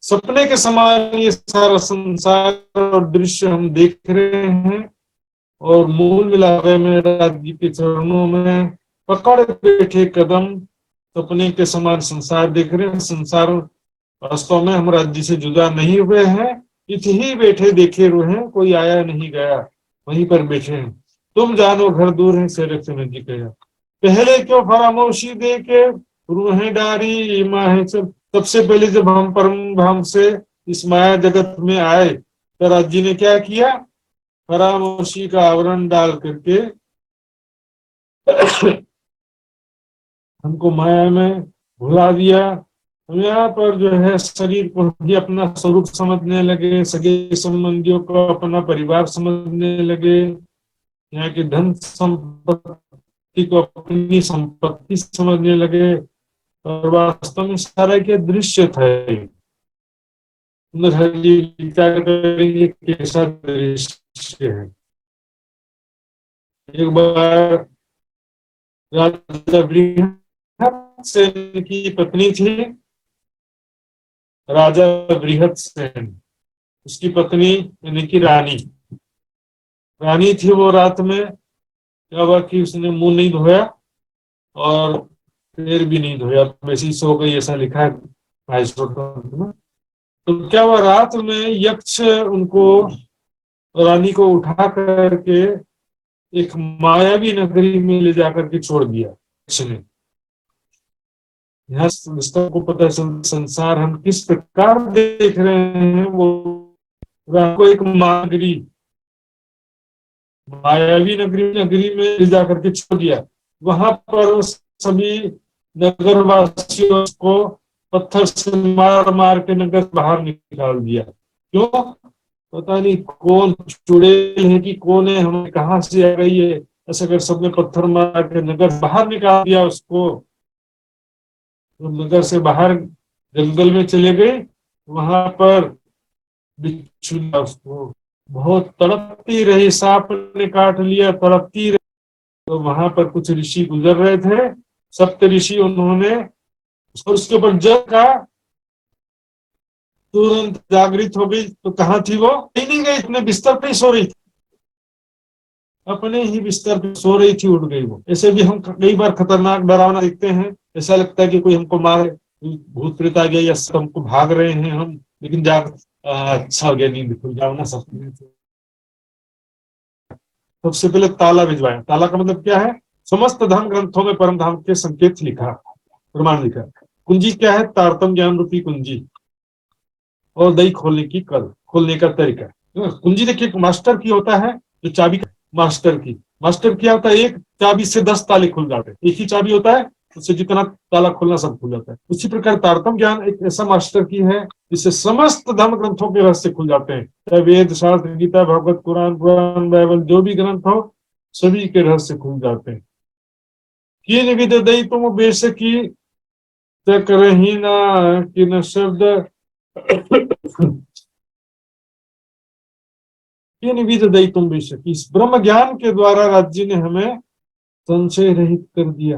सपने के समान ये सारा संसार और दृश्य हम देख रहे हैं, और मूल मिलावे में राज्य के चरणों में पकड़ बैठे कदम, सपने के समान संसार देख रहे हैं। संसार वास्तव में हम राज्य से जुदा नहीं हुए हैं, इति ही बैठे देखे रूहे, कोई आया नहीं गया, वहीं पर बैठे हैं, तुम जानो घर दूर है, सेरक्षण जी कहा, पहले क्यों फरामोशी दे के रूहें डारी माहे सब। सबसे पहले जब हम परम धाम से इस माया जगत में आए तो राज जी ने क्या किया, फरामोशी का आवरण डाल करके हमको माया में भुला दिया। हम यहाँ पर जो है शरीर को ही अपना स्वरूप समझने लगे, सगे संबंधियों को अपना परिवार समझने लगे, यहाँ की धन संपत्ति को अपनी संपत्ति समझने लगे, और वास्तव में सारा के दृश्य था। विचार करेंगे कैसा दृश्य है। एक बार राजा बृहत्सेन की पत्नी थी, राजा बृहत्सेन, उसकी पत्नी यानी कि रानी थी। वो रात में क्या हुआ कि उसने मुंह नहीं धोया और पैर भी नहीं धोया, वैसे ही सो गई, ऐसा लिखा है। तो क्या हुआ, रात में यक्ष उनको, रानी को उठा करके एक मायावी नगरी में ले जाकर के छोड़ दिया यक्ष ने। यहाँ को पता है संसार हम किस प्रकार देख रहे हैं, वो को एक मायावी नगरी में ले जाकर के छोड़ दिया। वहां पर सभी नगरवासियों को पत्थर से मार मार के नगर बाहर निकाल दिया। क्यों पता नहीं, कौन चुड़ैल है कि कौन है, हमें कहाँ से आ गई है, ऐसा कर सबने पत्थर मार के नगर बाहर निकाल दिया उसको। तो नगर से बाहर जंगल में चले गए, वहां पर बिच्छू उसको बहुत तड़पती रही, सांप ने काट लिया, तड़पती रही। तो वहां पर कुछ ऋषि गुजर रहे थे, सप्त ऋषि, उन्होंने उसके ऊपर जल का, तुरंत जागृत हो गई। तो कहाँ थी वो, नहीं गई, इतने बिस्तर पे ही सो रही थी, अपने ही बिस्तर पे सो रही थी, उठ गई वो। ऐसे भी हम कई बार खतरनाक डरावना देखते हैं, ऐसा लगता है कि कोई हमको मारे, भूत प्रेत आ गया या हमको भाग रहे हैं हम, लेकिन जाग अच्छा हो गया, नींद खुल जाओ ना सब। सबसे पहले ताला भिजवाया। ताला का मतलब क्या है, समस्त धर्म ग्रंथों में परम धाम के संकेत लिखा, प्रमाण लिखा। कुंजी क्या है, तारतम ज्ञान रूपी कुंजी, और दही खोलने की कल, खोलने का तरीका। कुंजी देखिए मास्टर की होता है, जो चाबी मास्टर की होता है, एक चाबी से 10 ताले खुल जाते हैं, एक ही चाबी होता है, उससे जितना ताला खोलना सब खुल जाता है। उसी प्रकार तारतम ज्ञान एक ऐसा मास्टर की है जिससे समस्त धर्म ग्रंथों के रहस्य खुल जाते हैं, चाहे वेद शास्त्र गीता भगवत पुराण बाइबल जो भी ग्रंथ हो, सभी के रहस्य खुल जाते हैं। किन विध दई तुम बेसकी करही ना किन शब्द किन विध दई तुम बेसकी। इस ब्रह्म ज्ञान के द्वारा राज्य ने हमें संशय रहित कर दिया।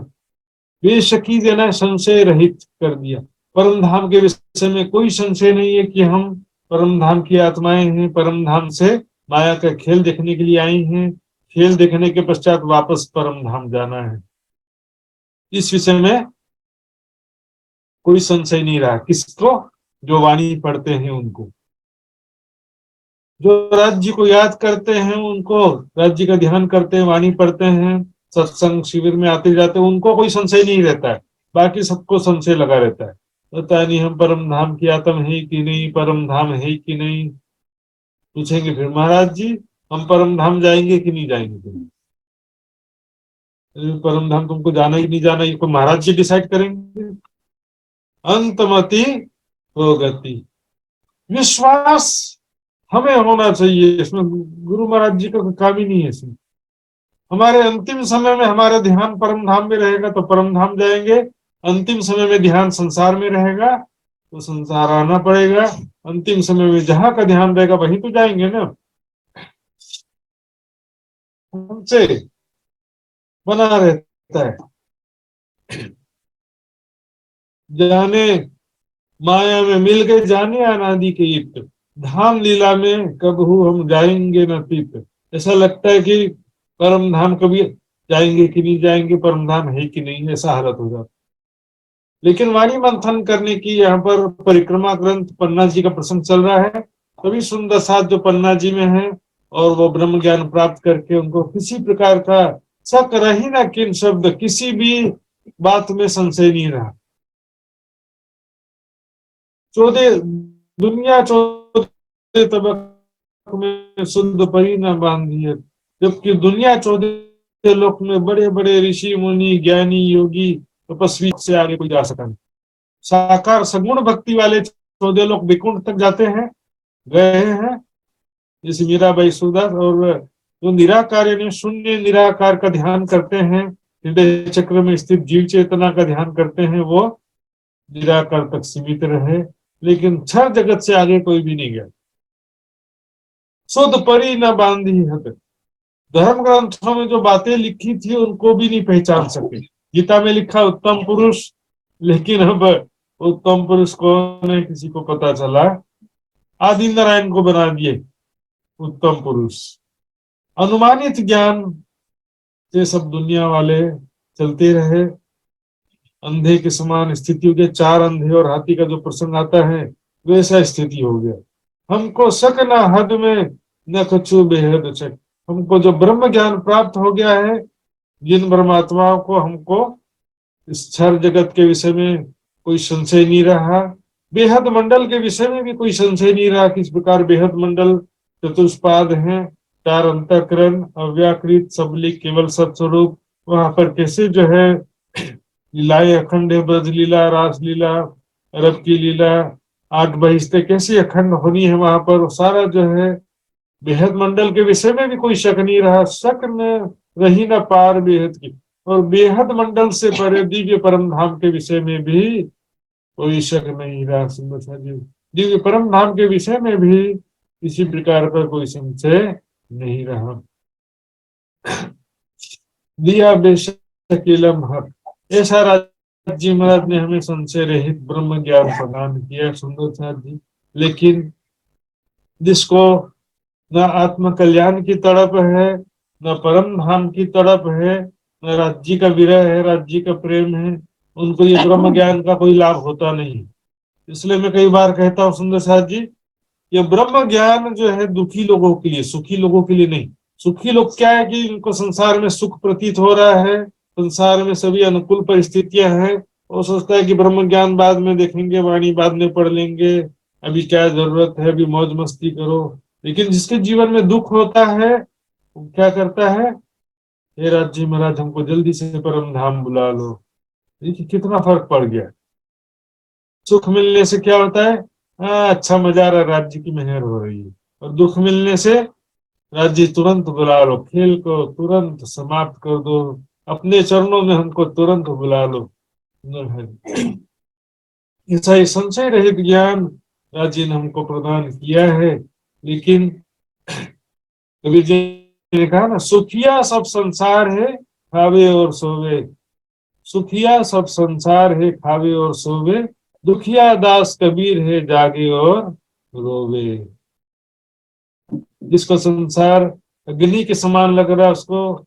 बेशकी देना संशय रहित कर दिया। परम धाम के विषय में कोई संशय नहीं है कि हम परम धाम की आत्माएं हैं, परम धाम से माया का खेल देखने के लिए आई हैं, खेल देखने के पश्चात वापस परम धाम जाना है। इस विषय में कोई संशय नहीं रहा। किसको? जो वाणी पढ़ते हैं उनको, जो राज्य को याद करते हैं उनको, राज्य का ध्यान करते हैं, वाणी पढ़ते हैं, सत्संग शिविर में आते जाते हैं, उनको कोई संशय नहीं रहता है। बाकी सबको संशय लगा रहता है, पता नहीं हम परम धाम की आत्म है कि नहीं, परम धाम है कि नहीं। पूछेंगे फिर महाराज जी हम परम धाम जाएंगे कि नहीं जाएंगे? परम धाम तुमको जाना ही नहीं जाना, ये कोई महाराज जी डिसाइड करेंगे? अंतमति हो गति, विश्वास हमें होना चाहिए। इसमें गुरु महाराज जी का काम ही नहीं है। इसमें हमारे अंतिम समय में हमारा ध्यान परम धाम में रहेगा तो परम धाम जाएंगे, अंतिम समय में ध्यान संसार में रहेगा तो संसार आना पड़ेगा। अंतिम समय में जहां का ध्यान रहेगा वहीं तो जाएंगे ना। हमसे बना रहता है जाने माया में मिल गए जाने अनादि के युक्त, धाम लीला में कबहू हम जाएंगे न तीत। ऐसा लगता है कि परम धाम कभी जाएंगे कि नहीं जाएंगे, परम धाम है कि नहीं, ऐसा हालत हो जाता। लेकिन वाणी मंथन करने की यहाँ पर परिक्रमा ग्रंथ पन्ना जी का प्रसंग चल रहा है। तभी सुंदर साथ जो पन्ना जी में है और वो ब्रह्म ज्ञान प्राप्त करके उनको किसी प्रकार का शक रही ना किन शब्द, किसी भी बात में संशय नहीं रहा। दुनिया 14 तबक में शुद्ध परी न बांधी है, जबकि दुनिया 14 लोक में बड़े बड़े ऋषि मुनि ज्ञानी योगी तपस्वी से आगे कोई जा सका नहीं। साकार सगुण भक्ति वाले 14 लोग विकुंठ तक जाते हैं, गए हैं, जैसे मीराबाई सुदास। और जो निराकार यानी शून्य निराकार का ध्यान करते हैं, हृदय चक्र में स्थित जीव चेतना का ध्यान करते हैं, वो निराकार तक सीमित रहे। लेकिन क्षर जगत से आगे कोई भी नहीं गया। शुद्ध परी न बांधी हत, धर्म ग्रंथों में जो बातें लिखी थी उनको भी नहीं पहचान सके। गीता में लिखा उत्तम पुरुष, लेकिन अब उत्तम पुरुष कौन है किसी को पता चला, आदि नारायण को बना दिए उत्तम पुरुष। अनुमानित ज्ञान से सब दुनिया वाले चलते रहे, अंधे के समान स्थिति हो गई। 4 अंधे और हाथी का जो प्रसंग आता है वैसा स्थिति हो गया। हमको शक न हद में न कछु बेहद शक। हमको जो ब्रह्म ज्ञान प्राप्त हो गया है, जिन ब्रह्मात्माओं को, हमको इस क्षर जगत के विषय में कोई संशय नहीं रहा। बेहद मंडल के विषय में भी कोई संशय नहीं रहा। किस प्रकार बेहद मंडल चतुष्पाद हैं, 4 अंतःकरण, अव्याकृत, सबलिक, केवल सत्स्वरूप। वहां पर कैसे जो है लीलाएं अखंड है, ब्रज लीला, रास लीला, अरब की लीला, 8 बहिश्ते कैसी अखंड होनी है वहां पर, सारा जो है बेहद मंडल के विषय में भी कोई शक नहीं रहा। शक न रही न पार बेहद की। और बेहद मंडल से परे दिव्य परम धाम के विषय में भी कोई शक नहीं रहा। सुंदर जी, दिव्य परम धाम के विषय में भी किसी प्रकार का कोई संशय नहीं रहा। दिया बेशक इलम हक, ऐसा राज जी महाराज ने हमें संशय रहित ब्रह्म ज्ञान प्रदान किया। सुंदर साथ जी, लेकिन जिसको न आत्म कल्याण की तड़प है, न परम धाम की तड़प है, न राज्य का विरह है, राज्य का प्रेम है, उनको ये ब्रह्म ज्ञान का कोई लाभ होता नहीं। इसलिए मैं कई बार कहता हूँ सुंदर साथ जी, ये ब्रह्म ज्ञान जो है दुखी लोगों के लिए, सुखी लोगों के लिए नहीं। सुखी लोग क्या है कि इनको संसार में सुख प्रतीत हो रहा है, संसार में सभी अनुकूल परिस्थितियां हैं, वो सोचता है कि ब्रह्म ज्ञान बाद में देखेंगे, वाणी बाद में पढ़ लेंगे, अभी क्या जरूरत है, अभी मौज मस्ती करो। लेकिन जिसके जीवन में दुख होता है वो क्या करता है, हे राज्य महाराज हमको जल्दी से परम धाम बुला लो। देखिए कितना फर्क पड़ गया। सुख मिलने से क्या होता है, अच्छा मजा आ रहा, राज्य की मेहर हो रही है। और दुख मिलने से राज्य तुरंत बुला लो, खेल को तुरंत समाप्त कर दो, अपने चरणों में हमको तुरंत बुला लो। ऐसा ही संशय रहित ज्ञान राज्य ने हमको प्रदान किया है। लेकिन कबीर जी ने कहा ना, सुखिया सब संसार है खावे और सोवे, सुखिया सब संसार है खावे और सोवे, दुखिया दास कबीर है जागे और रोवे। जिसको संसार अग्नि के समान लग रहा है, उसको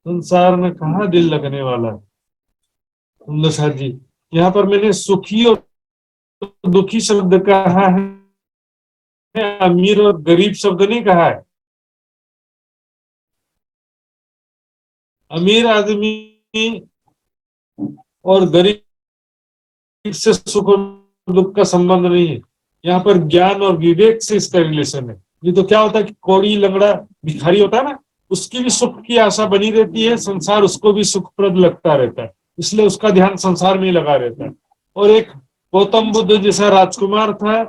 संसार में कहाँ दिल लगने वाला है। सुंदर साथ जी, यहाँ पर मैंने सुखी और दुखी शब्द कहा है, अमीर और गरीब शब्द नहीं कहा है। अमीर आदमी और गरीब से सुख और दुख का संबंध नहीं है। यहाँ पर ज्ञान और विवेक से इसका रिलेशन है। ये तो क्या होता है कि कोड़ी लंगड़ा भिखारी होता है ना, उसकी भी सुख की आशा बनी रहती है, संसार उसको भी सुखप्रद लगता रहता है, इसलिए उसका ध्यान संसार में ही लगा रहता है। और एक गौतम बुद्ध जैसा राजकुमार था,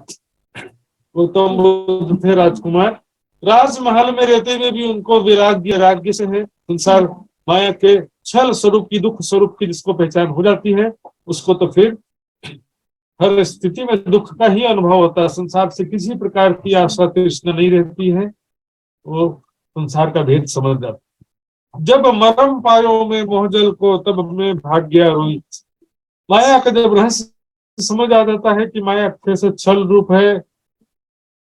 गौतम बुद्ध थे राजकुमार, राजमहल में रहते हुए भी उनको वैराग्य से है, संसार माया के छल स्वरूप की, दुख स्वरूप की जिसको पहचान हो जाती है, उसको तो फिर हर स्थिति में दुख का ही अनुभव होता है। संसार से किसी प्रकार की आशा तृष्णा नहीं रहती है, वो संसार का भेद समझ जाता है। जब मरम पायो में मोहजल को तब में भाग्य रोहित। माया का जब रहस्य समझ आ जाता है कि माया कैसे छल रूप है,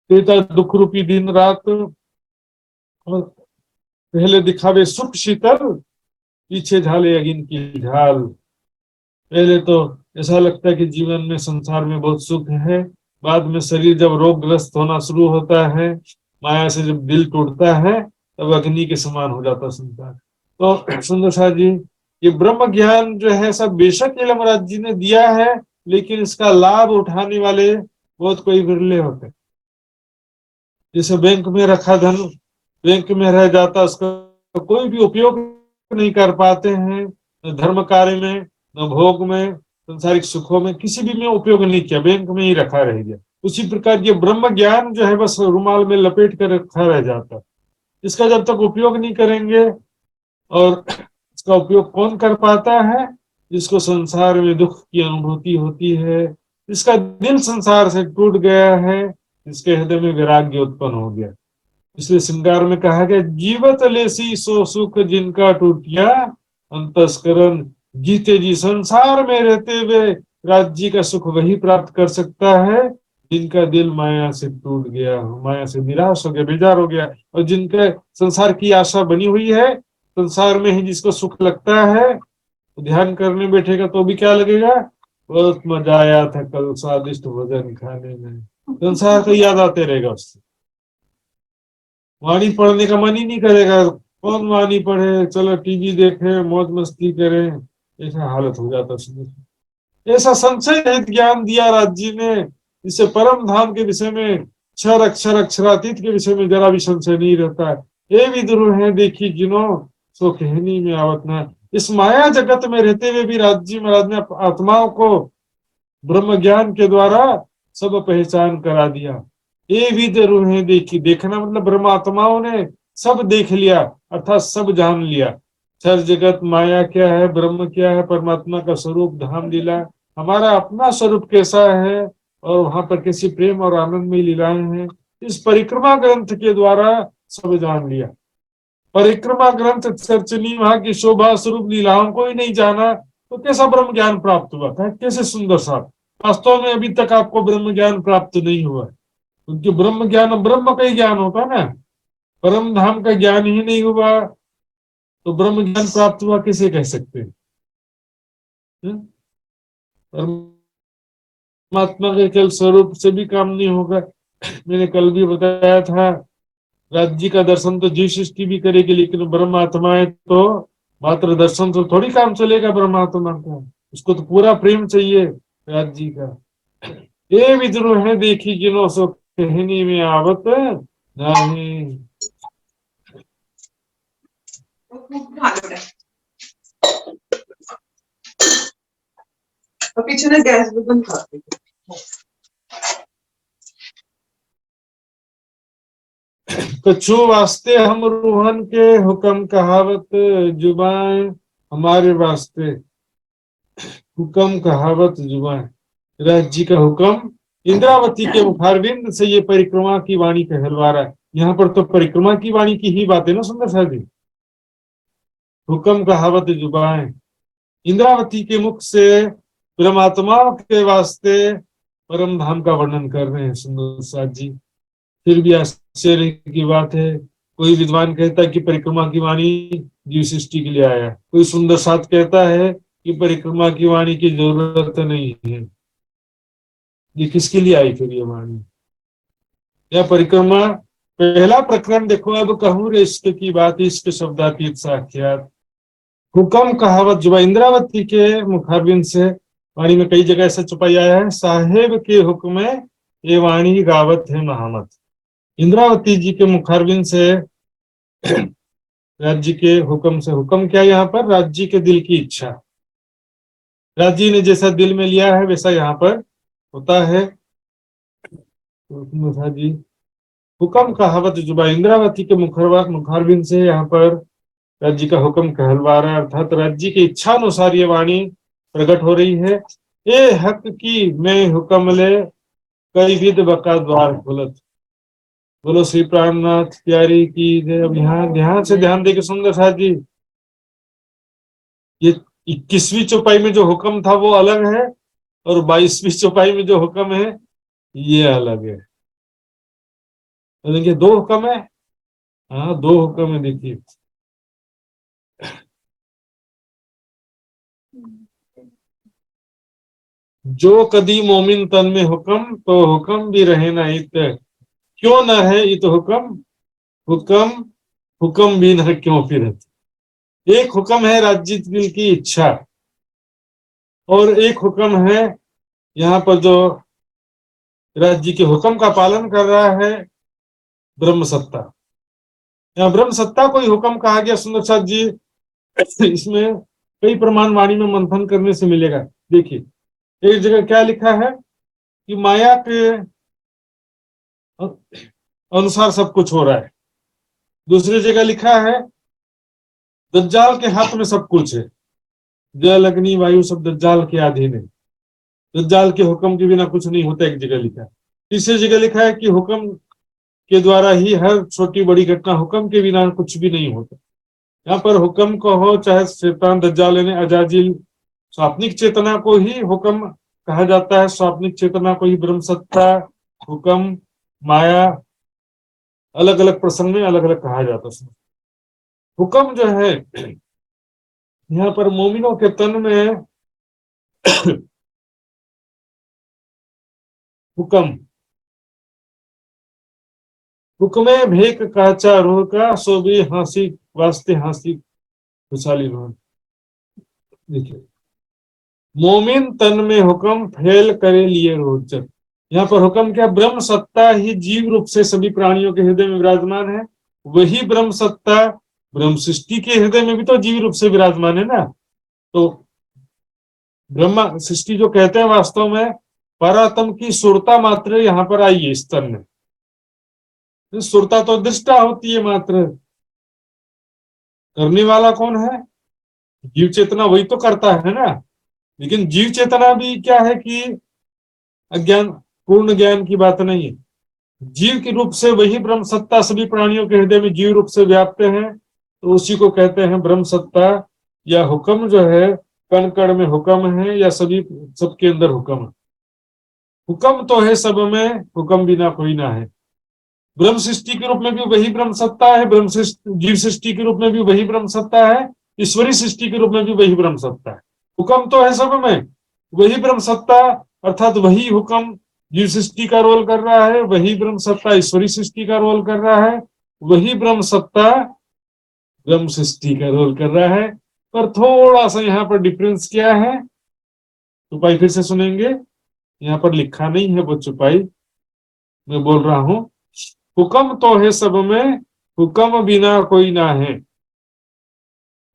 देता दुख रूपी दिन रात, और पहले दिखावे सुख शीतल, पीछे झाले अगिन की झाल। पहले तो ऐसा लगता है कि जीवन में संसार में बहुत सुख है, बाद में शरीर जब रोगग्रस्त होना शुरू होता है, माया से जब दिल टूटता है, तब अग्नि के समान हो जाता संसार। तो सुंदर साथ जी, ये ब्रह्म ज्ञान जो है सब बेशक यमराज जी ने दिया है, लेकिन इसका लाभ उठाने वाले बहुत कोई विरले होते। जैसे बैंक में रखा धन बैंक में रह जाता, उसका कोई भी उपयोग नहीं कर पाते हैं, न धर्म कार्य में, न भोग में, संसारिक सुखों में, किसी भी में उपयोग नहीं किया, बैंक में ही रखा रह गया। उसी प्रकार ये ब्रह्म ज्ञान जो है बस रुमाल में लपेट कर रखा रह जाता। इसका जब तक उपयोग नहीं करेंगे, और इसका उपयोग कौन कर पाता है? जिसको संसार में दुख की अनुभूति होती है, जिसका दिल संसार से टूट गया है, जिसके हृदय में वैराग्य उत्पन्न हो गया। इसलिए श्रृंगार में कहा गया, जीवत लेसी सो सुख जिनका टूटिया अंतस्करण। जीते जी संसार में रहते हुए राज्य का सुख वही प्राप्त कर सकता है जिनका दिल माया से टूट गया, माया से निराश हो गया, बेजार हो गया, और जिनका संसार की आशा बनी हुई है, संसार में ही जिसको सुख लगता है, तो ध्यान करने बैठेगा तो भी क्या लगेगा, बहुत मजा आया था कल स्वादिष्ट भोजन खाने में, संसार को याद आते रहेगा उससे। वाणी पढ़ने का मन ही नहीं करेगा, कौन वाणी पढ़े, चलो टीवी देखे, मौज मस्ती करें, ऐसा हालत हो जाता है। ऐसा संशय रहित ज्ञान दिया राज्य ने, जिससे परम धाम के विषय में, क्षर अक्षर अक्षरातीत के विषय में जरा भी संशय नहीं रहता है। ये विद्रोह है देखी जिनो सो कहनी में आवत न। इस माया जगत में रहते हुए भी राज्य महाराज ने आत्माओं को ब्रह्म ज्ञान के द्वारा सब पहचान करा दिया। ये विद रूहें देखी, देखना मतलब ब्रह्मात्माओं ने सब देख लिया, अर्थात सब जान लिया। छर जगत माया क्या है, ब्रह्म क्या है, परमात्मा का स्वरूप, धाम लीला, हमारा अपना स्वरूप कैसा है, और वहां पर कैसी प्रेम और आनंद में लीलाएं हैं, इस परिक्रमा ग्रंथ के द्वारा सब जान लिया। परिक्रमा ग्रंथ चर्चनी वहां की शोभा स्वरूप लीलाओं को ही नहीं जाना, तो कैसा ब्रह्म ज्ञान प्राप्त हुआ था? कैसे सुंदर सा, वास्तव में अभी तक आपको ब्रह्म ज्ञान प्राप्त नहीं हुआ, क्योंकि ब्रह्म ज्ञान ब्रह्म का ही ज्ञान होता है ना, परम धाम का ज्ञान ही नहीं हुआ, तो ब्रह्म ज्ञान प्राप्त हुआ कैसे कह सकते हैं? परमात्मा के केवल स्वरूप से भी काम नहीं होगा। मैंने कल भी बताया था, राज्य का दर्शन तो जीव सृष्टि भी करेगी, लेकिन ब्रह्मात्मा है तो मात्र दर्शन तो थोड़ी काम चलेगा ब्रह्मात्मा का, उसको तो पूरा प्रेम चाहिए राज्य का। ये विद्रोह है देखी जिनो सो कहनी में आवत नहीं। पीछे ना गैस भी बंद कर दीजिए। कछु वास्ते हम रूहन के हुक्म कहावत जुबान हमारे वास्ते, हुक्म कहावत जुबान। राज जी का हुक्म इंद्रावती के मुखारविंद से ये परिक्रमा की वाणी कहलवा रहा है। यहाँ पर तो परिक्रमा की वाणी की ही बात है ना सुंदर साहब जी। हुक्म कहावत जुबान इंद्रावती के मुख से परमात्मा के वास्ते परम धाम का वर्णन कर रहे हैं सुंदर साहब जी। फिर भी आश्चर्य की बात है, कोई विद्वान कहता है कि परिक्रमा की वाणी जीव सृष्टि के लिए आया, कोई सुंदर साथ कहता है कि परिक्रमा की वाणी की जरूरत नहीं है। ये किसके लिए आई फिर ये वाणी या परिक्रमा? पहला प्रकरण देखो, अब कहूँ रे इश्क की बात, इश्क शब्दातीत साक्षात। हुक्म कहावत जुबा इंद्रावती के मुखारबिंद से वाणी में कई जगह ऐसा छुपाई आया है, साहेब के हुक्म ये वाणी गावत है महामत। इंद्रावती जी के मुखारबिंद से राज्य के हुक्म से, हुक्म क्या यहाँ पर? राज्य के दिल की इच्छा। राज्य ने जैसा दिल में लिया है वैसा यहाँ पर होता है। जी हुक्म कहावत जुबा इंद्रावती के मुखारबिंद से यहाँ पर राज्य का हुक्म कहलवा रहा है, अर्थात राज्य की इच्छा अनुसार ये वाणी प्रकट हो रही है। ए हक की मैं हुक्म ले कई विद बका द्वार खोलत। बोलो श्री प्राणनाथ प्यारी की जय। अब यहाँ ध्यान से ध्यान देके सुंदर साहब जी, ये 21वीं चौपाई में जो हुक्म था वो अलग है और 22वीं चौपाई में जो हुक्म है ये अलग है। तो देखिए दो हुक्म है, हाँ दो हुक्म है। देखिए जो कदी मोमिन तन में हुक्म तो हुक्म भी रहे ना इत, क्यों न है इत हुक्म, हुक्म हुक्म भी न क्यों फिरत। एक हुक्म है राज्य दिल की इच्छा और एक हुक्म है यहाँ पर जो राज्य के हुक्म का पालन कर रहा है ब्रह्म सत्ता। यहाँ ब्रह्म सत्ता को ही हुक्म कहा गया सुंदर साहब जी। इसमें कई प्रमाण वाणी में मंथन करने से मिलेगा। देखिए एक जगह क्या लिखा है कि माया के अनुसार सब कुछ हो रहा है। दूसरी जगह लिखा है दज्जाल के हाथ में सब कुछ है, जल अग्नि वायु सब दज्जाल के अधीन है, दज्जाल के हुक्म के बिना कुछ नहीं होता। एक जगह लिखा है। तीसरी जगह लिखा है कि हुक्म के द्वारा ही हर छोटी बड़ी घटना, हुक्म के बिना कुछ भी नहीं होता। यहाँ पर हुक्म को हो चाहे शैतान दज्जाल ने अजाजिल, स्वाप्निक चेतना को ही हुक्म कहा जाता है। स्वाप्निक चेतना को ही ब्रह्म सत्ता, हुक्म, माया अलग अलग प्रसंग में अलग अलग कहा जाता है। हुक्म जो है यहाँ पर मोमिनों के तन में हुक्म, हुक्मे भेक काचा रोह का सो भी हांसी वास्ते हांसी खुशहाली रोह। देखिए मोमिन तन में हुक्म फैल करे लिए रोचक। यहाँ पर हुक्म क्या? ब्रह्म सत्ता ही जीव रूप से सभी प्राणियों के हृदय में विराजमान है। वही ब्रह्म सत्ता ब्रह्म सृष्टि के हृदय में भी तो जीव रूप से विराजमान है ना। तो ब्रह्म सृष्टि जो कहते हैं वास्तव में परात्म की सुरता मात्र यहाँ पर आई है इस तन में। सुरता तो दृष्टा होती है मात्र, करने वाला कौन है? जीव चेतना, वही तो करता है ना। लेकिन जीव चेतना भी क्या है कि अज्ञान, पूर्ण ज्ञान की बात नहीं है। जीव के रूप से वही ब्रह्म सत्ता सभी प्राणियों के हृदय में जीव रूप से व्याप्त है, तो उसी को कहते हैं ब्रह्म सत्ता। या हुक्म जो है कण कण में हुक्म है या सभी सबके अंदर हुक्म है। हुक्म तो है सब में, हुक्म बिना कोई ना है। ब्रह्म सृष्टि के रूप में भी वही ब्रह्म सत्ता है, ब्रह्म जीव सृष्टि के रूप में भी वही ब्रह्म सत्ता है, ईश्वरी सृष्टि के रूप में भी वही ब्रह्म सत्ता है। हुक्म तो है सब में, वही ब्रह्म सत्ता अर्थात वही हुक्म जीव सृष्टि का रोल कर रहा है, वही ब्रह्म सत्ता ईश्वरी सृष्टि का रोल कर रहा है, वही ब्रह्म सत्ता ब्रह्म सृष्टि का रोल कर रहा है। पर थोड़ा सा यहाँ पर डिफरेंस क्या है, चुपाई फिर से सुनेंगे। यहाँ पर लिखा नहीं है वो चुपाई, मैं बोल रहा हूं। हुक्म तो है सब में, हुक्म बिना कोई ना है,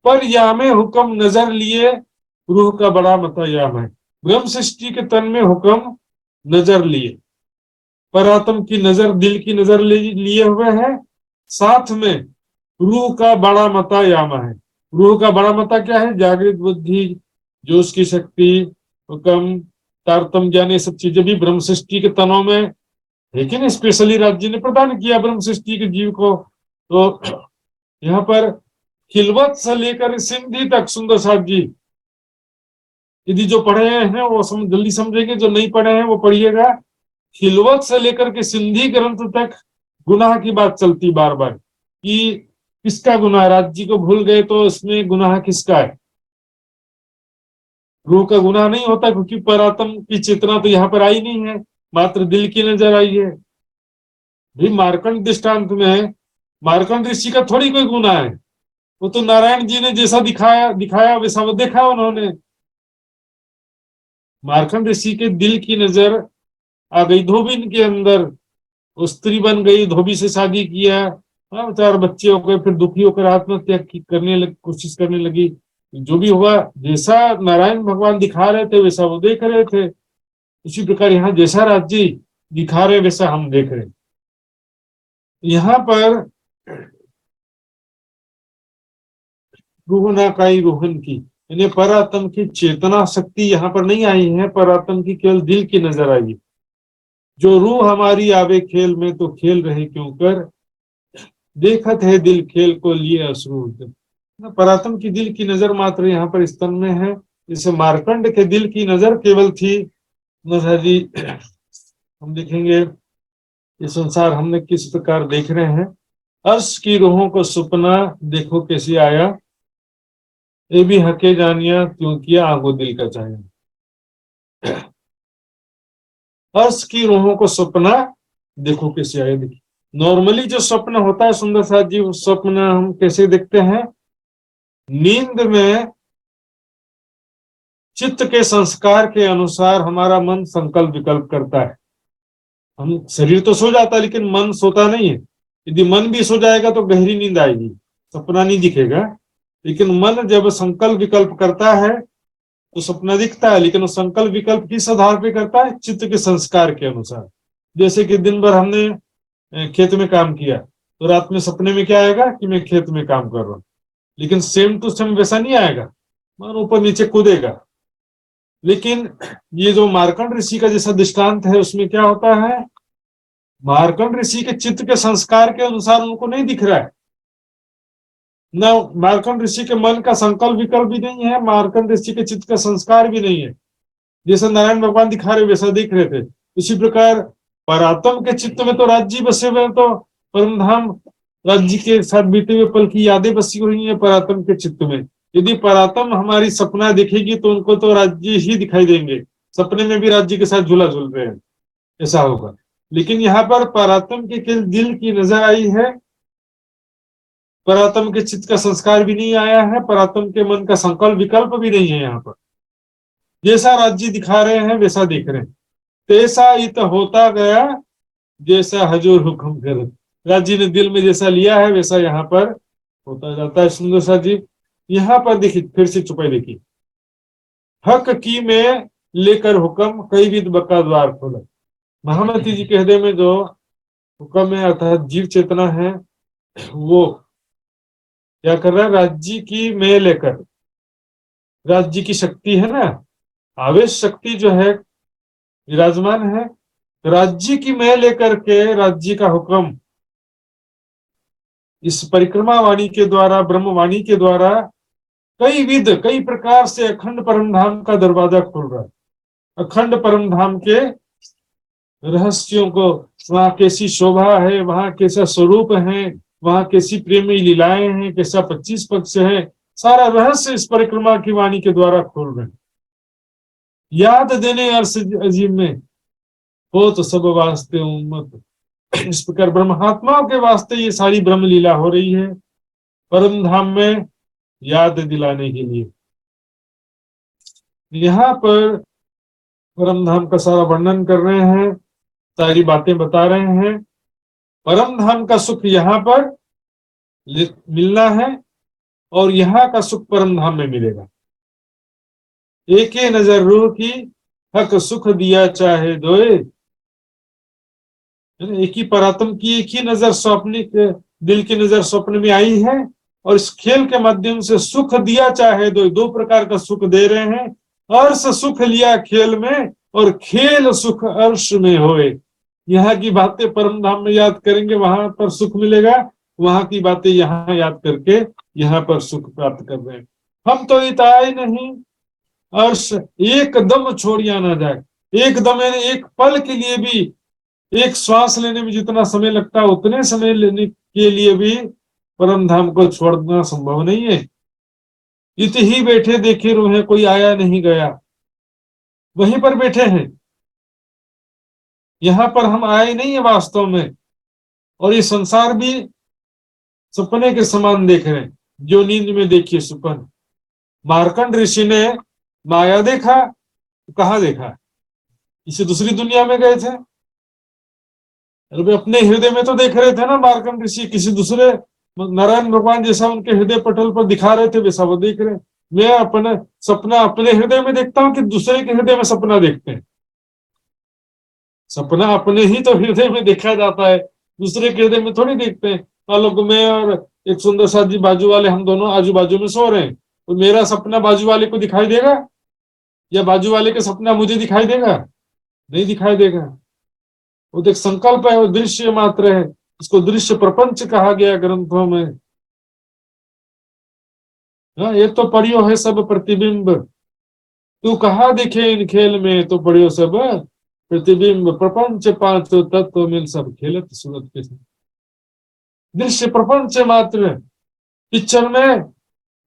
पर या में हुक्म नजर लिए रूह का बड़ा मतयाम है। ब्रह्म सृष्टि के तन में हुक्म नजर लिए, परात्म की नजर, दिल की नजर लिए हुए है साथ में रूह का बड़ा मता यामा है। रूह का बड़ा मता क्या है? जागृत बुद्धि, जोश की शक्ति, हुक्म, तारतम ज्ञान, ये सब चीजें भी ब्रह्म सृष्टि के तनों में, लेकिन स्पेशली राज्य ने प्रदान किया ब्रह्म सृष्टि के जीव को। तो यहाँ पर खिलवत से लेकर सिंधी तक सुंदर साथ जी, यदि जो पढ़े हैं वो जल्दी समझेंगे, जो नहीं पढ़े हैं वो पढ़िएगा। खिलवत से लेकर के सिंधी ग्रंथ तक गुनाह की बात चलती बार बार कि किसका गुनाह, राज्य को भूल गए तो इसमें गुनाह किसका है? रूह का गुनाह नहीं होता, क्योंकि परात्म की चेतना तो यहाँ पर आई नहीं है, मात्र दिल की नजर आई है। भी मार्कंड दृष्टांत में मार्कंड ऋषि का थोड़ी कोई गुनाह है, वो तो नारायण जी ने जैसा दिखाया वैसा वो देखा उन्होंने। मार्कंड ऋषि के दिल की नजर आ गई धोबी के अंदर, वो स्त्री बन गई, धोबी से शादी किया, 4 बच्चे हो गए, फिर दुखी होकर आत्महत्या कोशिश करने लगी। जो भी हुआ, जैसा नारायण भगवान दिखा रहे थे वैसा वो देख रहे थे। उसी प्रकार यहाँ जैसा राज्य दिखा रहे वैसा हम देख रहे हैं। यहाँ पर रूहना काई रूहन की, यानी परात्म की चेतना शक्ति यहाँ पर नहीं आई है, परात्म की केवल दिल की नजर आई है। जो रूह हमारी आवे खेल में तो खेल रहे क्यों कर, देखत है दिल खेल को लिए अश्रु। परात्म की दिल की नजर मात्र यहाँ पर स्तन में है। जैसे मार्कंड के दिल की नजर केवल थी जी, हम देखेंगे ये संसार हमने किस प्रकार देख रहे हैं। अर्श की रूहों को सपना देखो कैसे आया, ये भी हके जानिया क्यों किया आगो दिल का चाहे। अर्श की रूहों को सपना देखो कैसे आया। देखिए नॉर्मली जो स्वप्न होता है सुंदर साथ जी, उस स्वप्न हम कैसे देखते हैं? नींद में चित्त के संस्कार के अनुसार हमारा मन संकल्प विकल्प करता है। हम शरीर तो सो जाता है लेकिन मन सोता नहीं है। यदि मन भी सो जाएगा तो गहरी नींद आएगी, सपना नहीं दिखेगा। लेकिन मन जब संकल्प विकल्प करता है तो सपना दिखता है, लेकिन वो संकल्प विकल्प किस आधार पे करता है? चित्त के संस्कार के अनुसार। जैसे कि दिन भर हमने खेत में काम किया तो रात में सपने में क्या आएगा कि मैं खेत में काम कर रहा हूँ, लेकिन सेम टू सेम वैसा नहीं आएगा, मन ऊपर नीचे कूदेगा। लेकिन ये जो मार्कंड ऋषि का जैसा दृष्टांत है उसमें क्या होता है? मार्कंड ऋषि के चित्त के संस्कार के अनुसार उनको नहीं दिख रहा है। न मार्कंड ऋषि के मन का संकल्प विकल्प भी नहीं है, मार्कंड ऋषि के चित्त का संस्कार भी नहीं है। जैसा नारायण भगवान दिखा रहे वैसा देख रहे थे। उसी प्रकार परात्म के चित्त में तो राज्य बसे हुए, तो परमधाम राज्य के साथ बीते हुए पल की यादें बसी हुई है परात्म के चित्त में। यदि परात्म हमारी सपना देखेगी तो उनको तो राज्य ही दिखाई देंगे, सपने में भी राज्य के साथ झूला झूल रहे हैं, ऐसा होगा। लेकिन यहाँ पर परात्म के केवल दिल की नजर आई है, परात्म के चित्त का संस्कार भी नहीं आया है, परात्म के मन का संकल्प विकल्प भी नहीं है। यहाँ पर जैसा राज्य दिखा रहे हैं वैसा देख रहे हैं। तैसा इत होता गया जैसा हजूर हुक्म कर, राज्य ने दिल में जैसा लिया है वैसा यहाँ पर होता जाता है। सुंदर सा जी यहाँ पर देखिए, फिर से चुपाई देखिए, हक की में लेकर हुक्म कई विद बका द्वार खोला। महामती जी के हृदय में जो हुक्म है अर्थात जीव चेतना है, वो क्या कर रहा है? राज्य की में लेकर, राज्य की शक्ति है ना, आवेश शक्ति जो है विराजमान है, राज्य की में लेकर के राज्य का हुक्म इस परिक्रमा वाणी के द्वारा, ब्रह्म वाणी के द्वारा कई विध कई प्रकार से अखंड परमधाम का दरवाजा खोल रहा है। अखंड परमधाम के रहस्यों को, वहां कैसी शोभा है, वहां कैसा स्वरूप है, वहां कैसी प्रेमी लीलाएं हैं, कैसा 25 पक्ष है, सारा रहस्य इस परिक्रमा की वाणी के द्वारा खोल रहे हैं। याद देने अर्श अजीम में हो तो सब वास्ते उम्मत। इस प्रकार ब्रह्मात्माओं के वास्ते ये सारी ब्रह्म लीला हो रही है परम धाम में याद दिलाने के लिए। यहाँ पर परम धाम का सारा वर्णन कर रहे हैं, सारी बातें बता रहे हैं। परम धाम का सुख यहाँ पर मिलना है और यहाँ का सुख परम धाम में मिलेगा। एक ही नजर रूह की हक सुख दिया चाहे दोए, एक ही परात्म की एक ही नजर स्वप्निक दिल की नजर स्वप्न में आई है और इस खेल के माध्यम से सुख दिया, चाहे दो प्रकार का सुख दे रहे हैं। अर्श सुख लिया खेल में और खेल सुख अर्श में होए। यहाँ की बातें परम धाम में याद करेंगे, वहां पर सुख मिलेगा, वहां की बातें यहाँ याद करके यहाँ पर सुख प्राप्त कर रहे हैं। हम तो इताए नहीं अर्श एकदम छोड़िया ना जाए। एकदम यानी एक पल के लिए भी, एक श्वास लेने में जितना समय लगता है उतने समय लेने के लिए भी परम धाम को छोड़ना संभव नहीं है। इत ही बैठे देखे रूहे, कोई आया नहीं गया, वहीं पर बैठे हैं। यहाँ पर हम आए नहीं है वास्तव में, और ये संसार भी सपने के समान देख रहे हैं, जो नींद में देखिए सुपन। मार्कंड ऋषि ने माया देखा, तो कहाँ देखा? किसी दूसरी दुनिया में गए थे? अरे अपने हृदय में तो देख रहे थे ना मार्कंड ऋषि, किसी दूसरे नारायण भगवान जैसा उनके हृदय पटल पर दिखा रहे थे वैसा वो देख रहे। मैं अपना सपना अपने हृदय में देखता हूँ कि दूसरे के हृदय में सपना देखते हैं? सपना अपने ही तो हृदय में देखा जाता है, दूसरे के हृदय में थोड़ी देखते हैं। मान लो मैं और एक सुंदर साथ जी बाजू वाले, हम दोनों आजू बाजू में सो रहे हैं, तो मेरा सपना बाजू वाले को दिखाई देगा या बाजू वाले का सपना मुझे दिखाई देगा? नहीं दिखाई देगा। वो तो एक संकल्प है, वो दृश्य मात्र है। इसको दृश्य प्रपंच कहा गया ग्रंथों में। हाँ, ये तो पढ़ियो है सब प्रतिबिंब, तू कहा दिखे इन खेल में, तो पढ़ियो सब प्रतिबिंब। प्रपंच पांच तत्व मिल सब खेलत सूरत के संग। दृश्य प्रपंच मात्र। पिक्चर में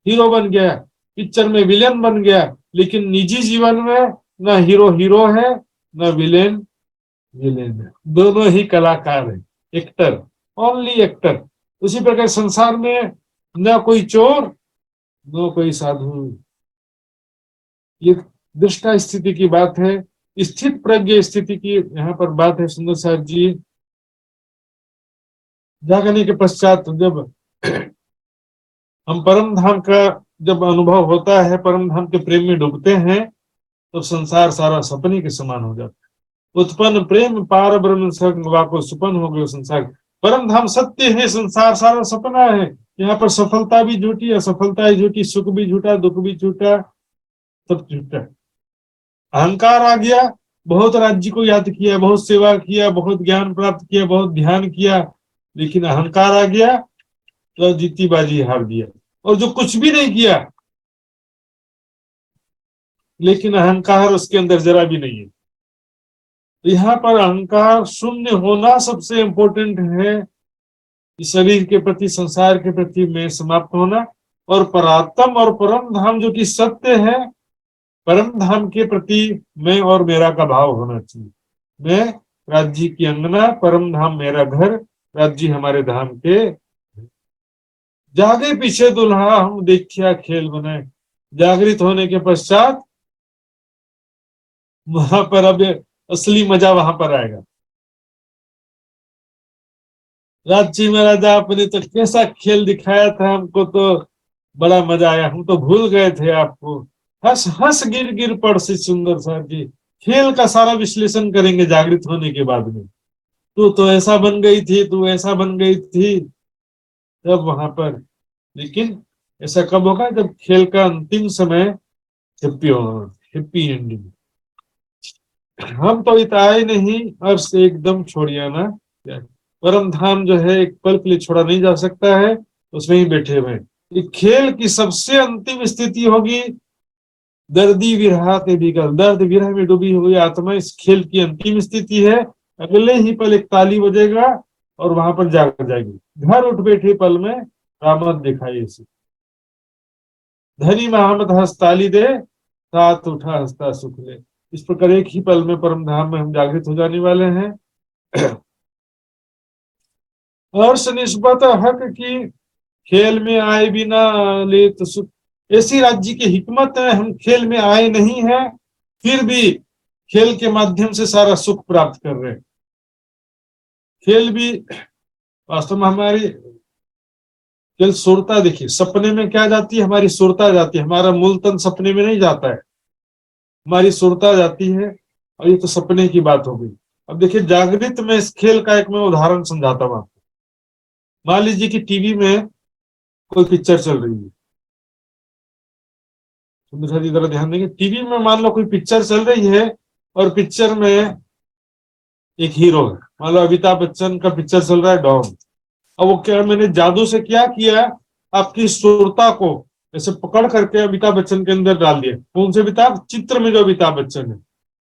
हीरो बन गया, पिक्चर में विलेन बन गया, लेकिन निजी जीवन में ना हीरो हीरो है, ना विलेन विलेन है। दोनों ही कलाकार है, एक्टर, ओनली एक्टर। उसी प्रकार संसार में ना कोई चोर, न कोई साधु। ये दृष्टा स्थिति की बात है, स्थित प्रज्ञ स्थिति की यहाँ पर बात है। सुंदर साहब जी, जागने के पश्चात जब हम परम धाम का जब अनुभव होता है, परम धाम के प्रेम में डूबते हैं, तो संसार सारा सपने के समान हो जाता है। उत्पन्न प्रेम पार ब्रह्म संग वाको सुपन हो गए संसार। परम धाम सत्य है, संसार सारा सपना है। यहाँ पर सफलता भी झूठी, असफलता ही झूठी, सुख भी झूठा, दुख भी झूठा, सब झूठा। अहंकार आ गया, बहुत राज्य को याद किया, बहुत सेवा किया, बहुत ज्ञान प्राप्त किया, बहुत ध्यान किया, लेकिन अहंकार आ गया तो जीती बाजी हार दिया। और जो कुछ भी नहीं किया, लेकिन अहंकार उसके अंदर जरा भी नहीं है। तो यहाँ पर अहंकार शून्य होना सबसे इंपॉर्टेंट है। शरीर के प्रति, संसार के प्रति मैं समाप्त होना, और परात्म और परम धाम जो कि सत्य है, परम धाम के प्रति मैं और मेरा का भाव होना चाहिए। मैं राज्य की अंगना, परम धाम मेरा घर, राज्य हमारे धाम के। जागे पीछे दुल्हा हम देखिया खेल बनाए। जागृत होने के पश्चात वहां पर अब असली मजा वहां पर आएगा। राज्य में राजा आपने तो कैसा खेल दिखाया था, हमको तो बड़ा मजा आया, हम तो भूल गए थे आपको। हंस हंस गिर गिर पड़ से सुंदर सा जी। खेल का सारा विश्लेषण करेंगे जागृत होने के बाद में। तू तो ऐसा बन गई थी, तू ऐसा बन गई थी, तब वहां पर। लेकिन ऐसा कब होगा? जब खेल का अंतिम समय हैप्पी होगा, हैप्पी एंडिंग। हम तो इताए नहीं अर्श एकदम छोड़िया ना। परम धाम जो है एक पल के लिए छोड़ा नहीं जा सकता है, उसमें ही बैठे हुए। ये खेल की सबसे अंतिम स्थिति होगी दर्दी विरहा के विकल। दर्द विरह में डूबी हुई आत्मा इस खेल की अंतिम स्थिति है। अगले ही पल एक ताली बजेगा और वहां पर जाग जाएगी। घर उठ बैठे पल में रामत दिखाई इसे। धनी महामत हंस ताली दे, साथ उठा हंसता सुख ले। इस प्रकार एक ही पल में परम धाम में हम जागृत हो जाने वाले हैं। अर्श निस्बत हक की खेल में आए बिना ले तो सुख। ऐसी राज्य की हिकमत है, हम खेल में आए नहीं हैं, फिर भी खेल के माध्यम से सारा सुख प्राप्त कर रहे हैं। खेल भी वास्तव में हमारी खेल सुरता, देखिए सपने में क्या जाती है? हमारी सुरता जाती है। हमारा मूल तन सपने में नहीं जाता है, हमारी सुरता जाती है। और ये तो सपने की बात हो गई। अब देखिए जागृत में इस खेल का एक मैं उदाहरण समझाता हूं आपको। मान लीजिए कि टीवी में कोई पिक्चर चल रही है, सुंदर साथी जरा ध्यान देंगे। टीवी में मान लो कोई पिक्चर चल रही है और पिक्चर में एक हीरो है, मान लो अमिताभ बच्चन का पिक्चर चल रहा है डॉन। अब वो क्या, मैंने जादू से क्या किया, आपकी सुरता को ऐसे पकड़ करके अमिताभ बच्चन के अंदर डाल दिया। कौन से अमिताभ? चित्र में जो अमिताभ बच्चन है,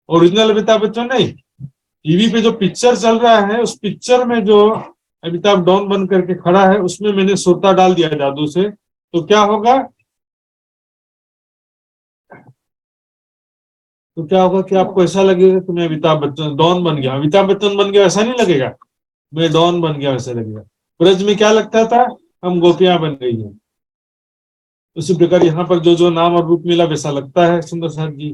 ओरिजिनल अमिताभ बच्चन नहीं। टीवी पे जो पिक्चर चल रहा है उस पिक्चर में जो अमिताभ डॉन बन करके खड़ा है उसमें मैंने सुरता डाल दिया जादू से, तो क्या होगा? तो क्या होगा कि आपको ऐसा लगेगा कि मैं अमिताभ बच्चन डॉन बन गया, अमिताभ बच्चन बन गया ऐसा नहीं लगेगा, मैं डॉन बन गया वैसे लगेगा। ब्रज में क्या लगता था? हम गोपियां बन गई हैं। उसी प्रकार यहाँ पर जो जो नाम और रूप मिला वैसा लगता है सुंदर साथ जी।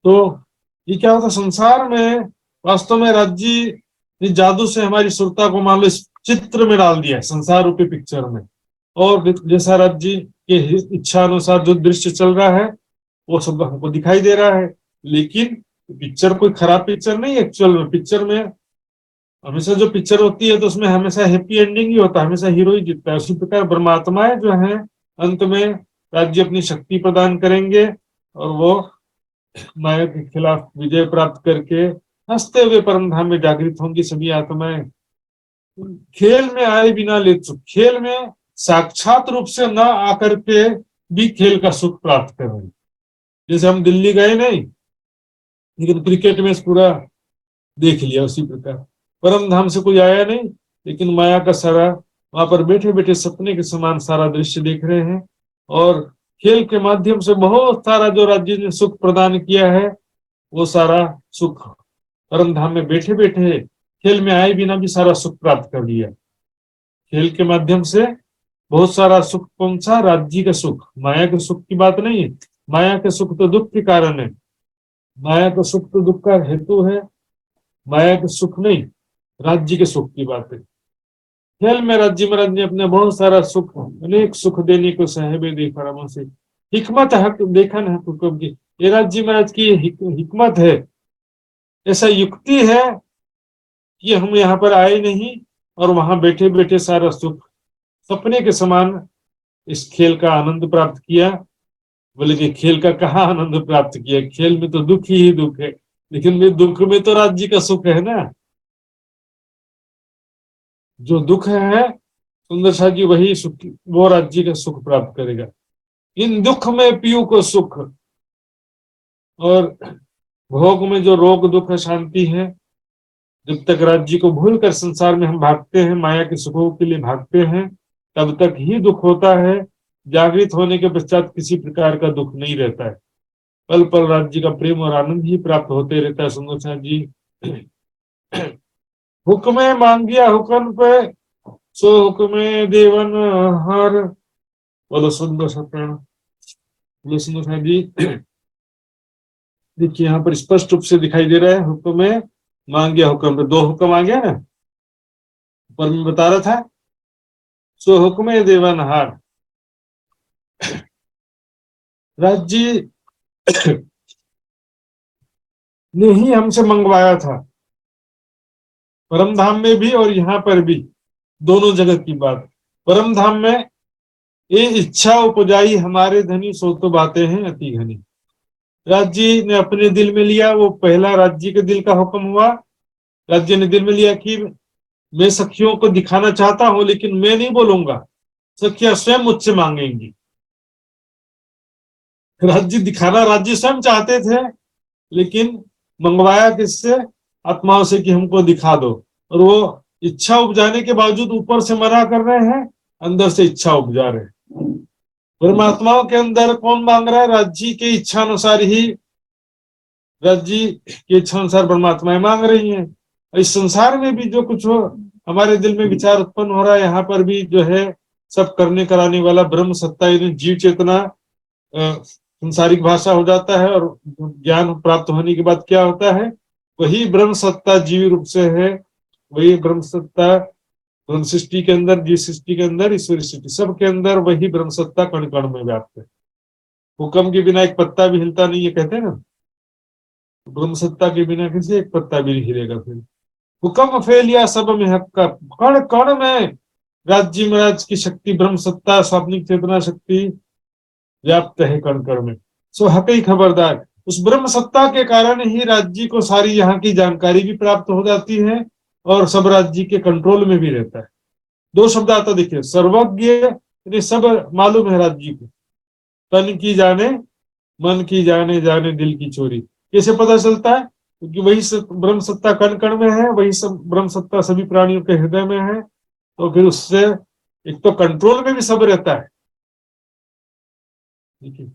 तो ये क्या होता, संसार में वास्तव में राज्य ने जादू से हमारी सुरता को मान लो इस चित्र में डाल दिया है, संसार रूपी पिक्चर में, और जैसा राज्य के इच्छा अनुसार जो दृश्य चल रहा है वो सब हमको दिखाई दे रहा है। लेकिन पिक्चर कोई खराब पिक्चर नहीं, एक्चुअल में पिक्चर में हमेशा जो पिक्चर होती है तो उसमें हमेशा हैप्पी एंडिंग ही होता है, हमेशा हीरो ही जीतता है। उसी प्रकार परमात्माएं जो हैं अंत में राज्य अपनी शक्ति प्रदान करेंगे और वो माया के खिलाफ विजय प्राप्त करके हंसते हुए परम धाम में जागृत होंगी सभी आत्माएं। खेल में आए बिना ले चुक, खेल में साक्षात रूप से न आकर के भी खेल का सुख प्राप्त कर रहे। जैसे हम दिल्ली गए नहीं, लेकिन क्रिकेट मैच पूरा देख लिया, उसी प्रकार परम धाम से कोई आया नहीं, लेकिन माया का सारा वहां पर बैठे बैठे सपने के समान सारा दृश्य देख रहे हैं। और खेल के माध्यम से बहुत सारा जो राज्य ने सुख प्रदान किया है वो सारा सुख परम धाम में बैठे बैठे खेल में आए बिना भी सारा सुख प्राप्त कर लिया। खेल के माध्यम से बहुत सारा सुख पहुंचा, राज्य का सुख, माया के सुख की बात नहीं है। माया के सुख तो दुख के कारण है, माया का सुख तो दुख का हेतु है, माया के सुख नहीं, राज्य के सुख की बात है। खेल में राज्य महाराज ने अपने बहुत सारा सुख, अनेक सुख देने को साहेबे देखा रामों से। हिकमत हक देखा ना हुक्म की, ये राज्य महाराज की हिकमत है, ऐसा युक्ति है कि हम यहाँ पर आए नहीं और वहां बैठे बैठे सारा सुख सपने के समान इस खेल का आनंद प्राप्त किया। बोले कि खेल का कहाँ आनंद प्राप्त किया, खेल में तो दुख ही दुख है, लेकिन में दुख में तो राज्य का सुख है ना। जो दुख है सुंदर साथ जी वही सुख, वो राज्य का सुख प्राप्त करेगा। इन दुख में पीयू को सुख, और भोग में जो रोग दुख शांति है। जब तक राज्य को भूल कर संसार में हम भागते हैं, माया के सुखों के लिए भागते हैं, तब तक ही दुख होता है। जागृत होने के पश्चात किसी प्रकार का दुख नहीं रहता है, पल पल राज्य का प्रेम और आनंद ही प्राप्त होते रहता है। सुंदर साथ जी हुक्मे मांगिया हुक्म पे सो हुक्मे देवन हर, बोलो सुंदर सप्राण, बोलो सुंदर साथ जी। देखिए यहाँ पर स्पष्ट रूप से दिखाई दे रहा है, हुक्म मांगिया हुक्म पे, दो हुक्म आ गया ना, पर मैं बता रहा था सो हुक्मे देवन हार। राज्य ने ही हमसे मंगवाया था, परम धाम में भी और यहाँ पर भी, दोनों जगह की बात। परम धाम में ये इच्छा उपजाई हमारे धनी सो तो बातें हैं अति घनी। राज्य ने अपने दिल में लिया, वो पहला राज्य के दिल का हुक्म हुआ। राज्य ने दिल में लिया कि मैं सखियों को दिखाना चाहता हूं, लेकिन मैं नहीं बोलूंगा, सखियां स्वयं मुझसे मांगेंगी। राज्य दिखाना राज्य स्वयं चाहते थे, लेकिन मंगवाया किससे? आत्माओं से कि हमको दिखा दो। और वो इच्छा उपजाने के बावजूद ऊपर से मना कर रहे हैं, अंदर से इच्छा उपजा रहे हैं। परमात्माओं के अंदर कौन मांग रहा है? राज्य के इच्छा अनुसार ही, राज्य की इच्छा अनुसार परमात्माएं मांग रही हैं। इस संसार में भी जो कुछ हो, हमारे दिल में विचार उत्पन्न हो रहा है, यहाँ पर भी जो है सब करने कराने वाला ब्रह्म सत्ता, जीव चेतना संसारिक भाषा हो जाता है। और ज्ञान प्राप्त होने के बाद क्या होता है? वही ब्रह्म सत्ता जीव रूप से है, वही ब्रह्म सत्ता ब्रह्म सृष्टि के अंदर, जीव सृष्टि के अंदर, ईश्वरी सृष्टि सब के अंदर वही ब्रह्म सत्ता कण कण में व्याप्त है। हुक्म के बिना एक पत्ता भी हिलता नहीं है, कहते हैं ना, ब्रह्म सत्ता के बिना किसी एक पत्ता भी नहीं हिलेगा। फिर हुक्म फैलिया सब में हक का, कण कण में राज्य महाराज की शक्ति, ब्रह्म सत्ता, स्वाप्निक चेतना शक्ति व्याप्त है कण कण में। सो हक ही खबरदार, उस ब्रह्म सत्ता के कारण ही राज्य को सारी यहाँ की जानकारी भी प्राप्त हो जाती है और सब राज्य के कंट्रोल में भी रहता है। दो शब्द आता देखिए, सर्वज्ञ, यानी सब मालूम है राज्य को, तन की जाने मन की जाने, जाने दिल की चोरी। कैसे पता चलता है? क्योंकि वही ब्रह्म सत्ता कण कण में है, वही सब ब्रह्म सत्ता सभी प्राणियों के हृदय में है, तो फिर उससे एक तो कंट्रोल में भी सब रहता है। देखिए,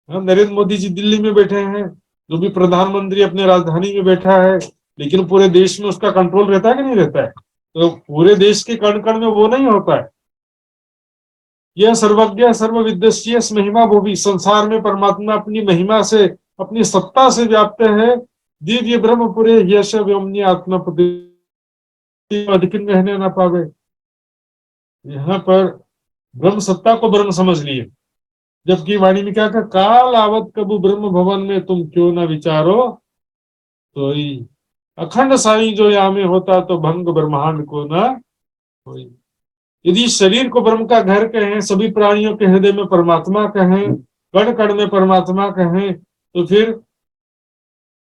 हम नरेंद्र मोदी जी दिल्ली में बैठे हैं, जो भी प्रधानमंत्री अपने राजधानी में बैठा है, लेकिन पूरे देश में उसका कंट्रोल रहता है कि नहीं रहता है? तो पूरे देश के कण कण में वो नहीं होता है। यह सर्वज्ञ सर्वविद्यस्य महिमा, वो भी संसार में परमात्मा अपनी महिमा से, अपनी सत्ता से व्याप्त है। दिव्य ब्रह्मपुरे यश व्योमनी आत्मा अधिक रहने ना पावे। यहाँ पर ब्रह्म सत्ता को ब्रह्म समझ लिए, जबकि वाणी में क्या कहा, काल आवत कबू ब्रह्म भवन में तुम क्यों ना विचारो, तो अखंड साई जो यहाँ में होता तो भंग ब्रह्मांड को ना होई। यदि शरीर को ब्रह्म का घर कहें, सभी प्राणियों के हृदय में परमात्मा कहें, कण कण में परमात्मा कहें, तो फिर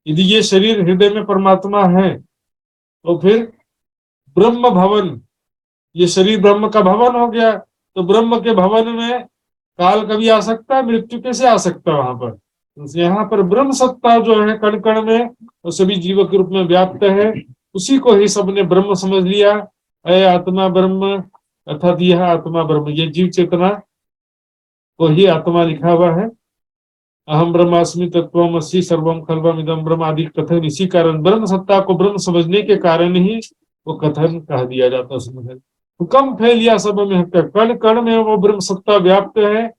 यदि ये शरीर हृदय में परमात्मा है, तो फिर ब्रह्म भवन, ये शरीर ब्रह्म का भवन हो गया, तो ब्रह्म के भवन में काल कभी आ सकता है? मृत्यु कैसे आ सकता है वहां पर? तो यहाँ पर ब्रह्म सत्ता जो है कण कण में और सभी जीवों के रूप में व्याप्त है, उसी को ही सबने ब्रह्म समझ लिया। अय आत्मा ब्रह्म, अर्थात यह आत्मा ब्रह्म, ये जीव चेतना को ही आत्मा लिखा हुआ है। अहम ब्रह्मास्मि तत्वमसि सर्वम खल्वम इदम ब्रह्म आदि कथन, इसी कारण ब्रह्म सत्ता को ब्रह्म समझने के कारण ही वो कथन कह दिया जाता है। हुक्म फैलिया सब में हक, कण कण में वो ब्रह्म सत्ता व्याप्त है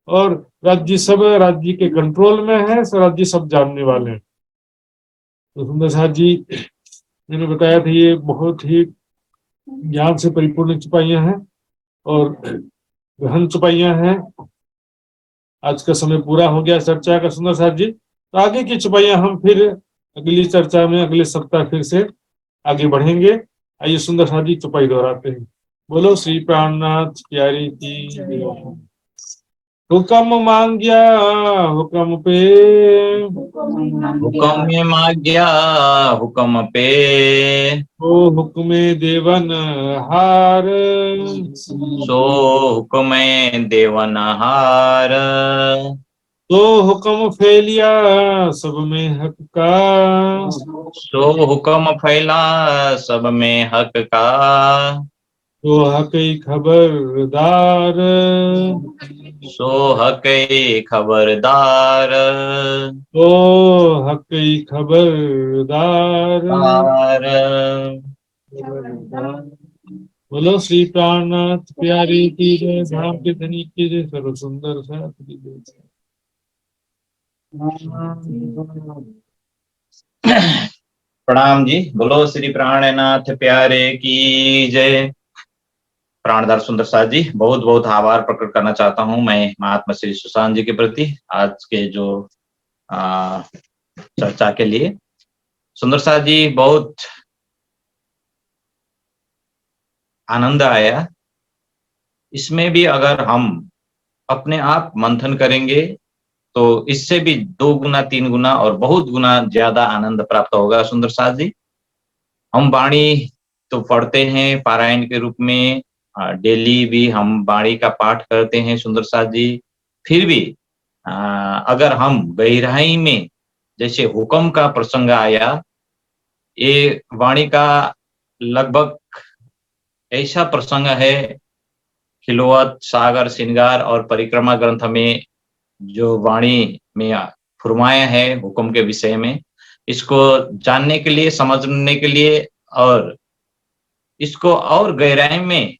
और राज्य सब राज्य के कंट्रोल में है, राज्य सब जानने वाले हैं। तो सुंदर साहब जी मैंने बताया था, ये बहुत ही ज्ञान से परिपूर्ण चुपाइयां हैं और गहन चुपाइयां हैं। आज का समय पूरा हो गया चर्चा का सुंदर साहब जी, तो आगे की चुपाइयां हम फिर अगली चर्चा में अगले सप्ताह फिर से आगे बढ़ेंगे। आइए सुंदर साहब जी चुपाई दोहराते हैं। बोलो श्री प्राणनाथ प्यारी की। हुक्म मांग्या हुक्म पे, हुक्म में मांग्या हुक्म पे, ओ हुक्मे देवन हार, सो हुक्म देवनहार। तो हुक्म फैलिया सब में हक का, सो हुक्म फैला सब में हक का। तो हक खबरदार, सो हक खबरदार। तो हक खबरदार। तार। बोलो श्री प्राणनाथ प्यारी की जय, धाम के धनी की जय, सर्व सुंदर साथ की जय। प्रणाम जी, बोलो श्री प्राणनाथ प्यारे की जय। प्राणदार सुंदर साथ जी, बहुत बहुत आभार प्रकट करना चाहता हूं मैं महात्मा श्री सुशांत जी के प्रति आज के जो चर्चा के लिए। सुंदर साथ जी, बहुत आनंद आया। इसमें भी अगर हम अपने आप मंथन करेंगे तो इससे भी 2 गुना 3 गुना और बहुत गुना ज्यादा आनंद प्राप्त होगा। सुंदर साथ जी, हम वाणी तो पढ़ते हैं पारायण के रूप में, डेली भी हम वाणी का पाठ करते हैं सुंदर साथ जी। फिर भी अगर हम गहराई में, जैसे हुक्म का प्रसंग आया, ये वाणी का लगभग ऐसा प्रसंग है, खिलवत सागर श्रृंगार और परिक्रमा ग्रंथ में जो वाणी में फरमाया है हुक्म के विषय में, इसको जानने के लिए, समझने के लिए और इसको और गहराई में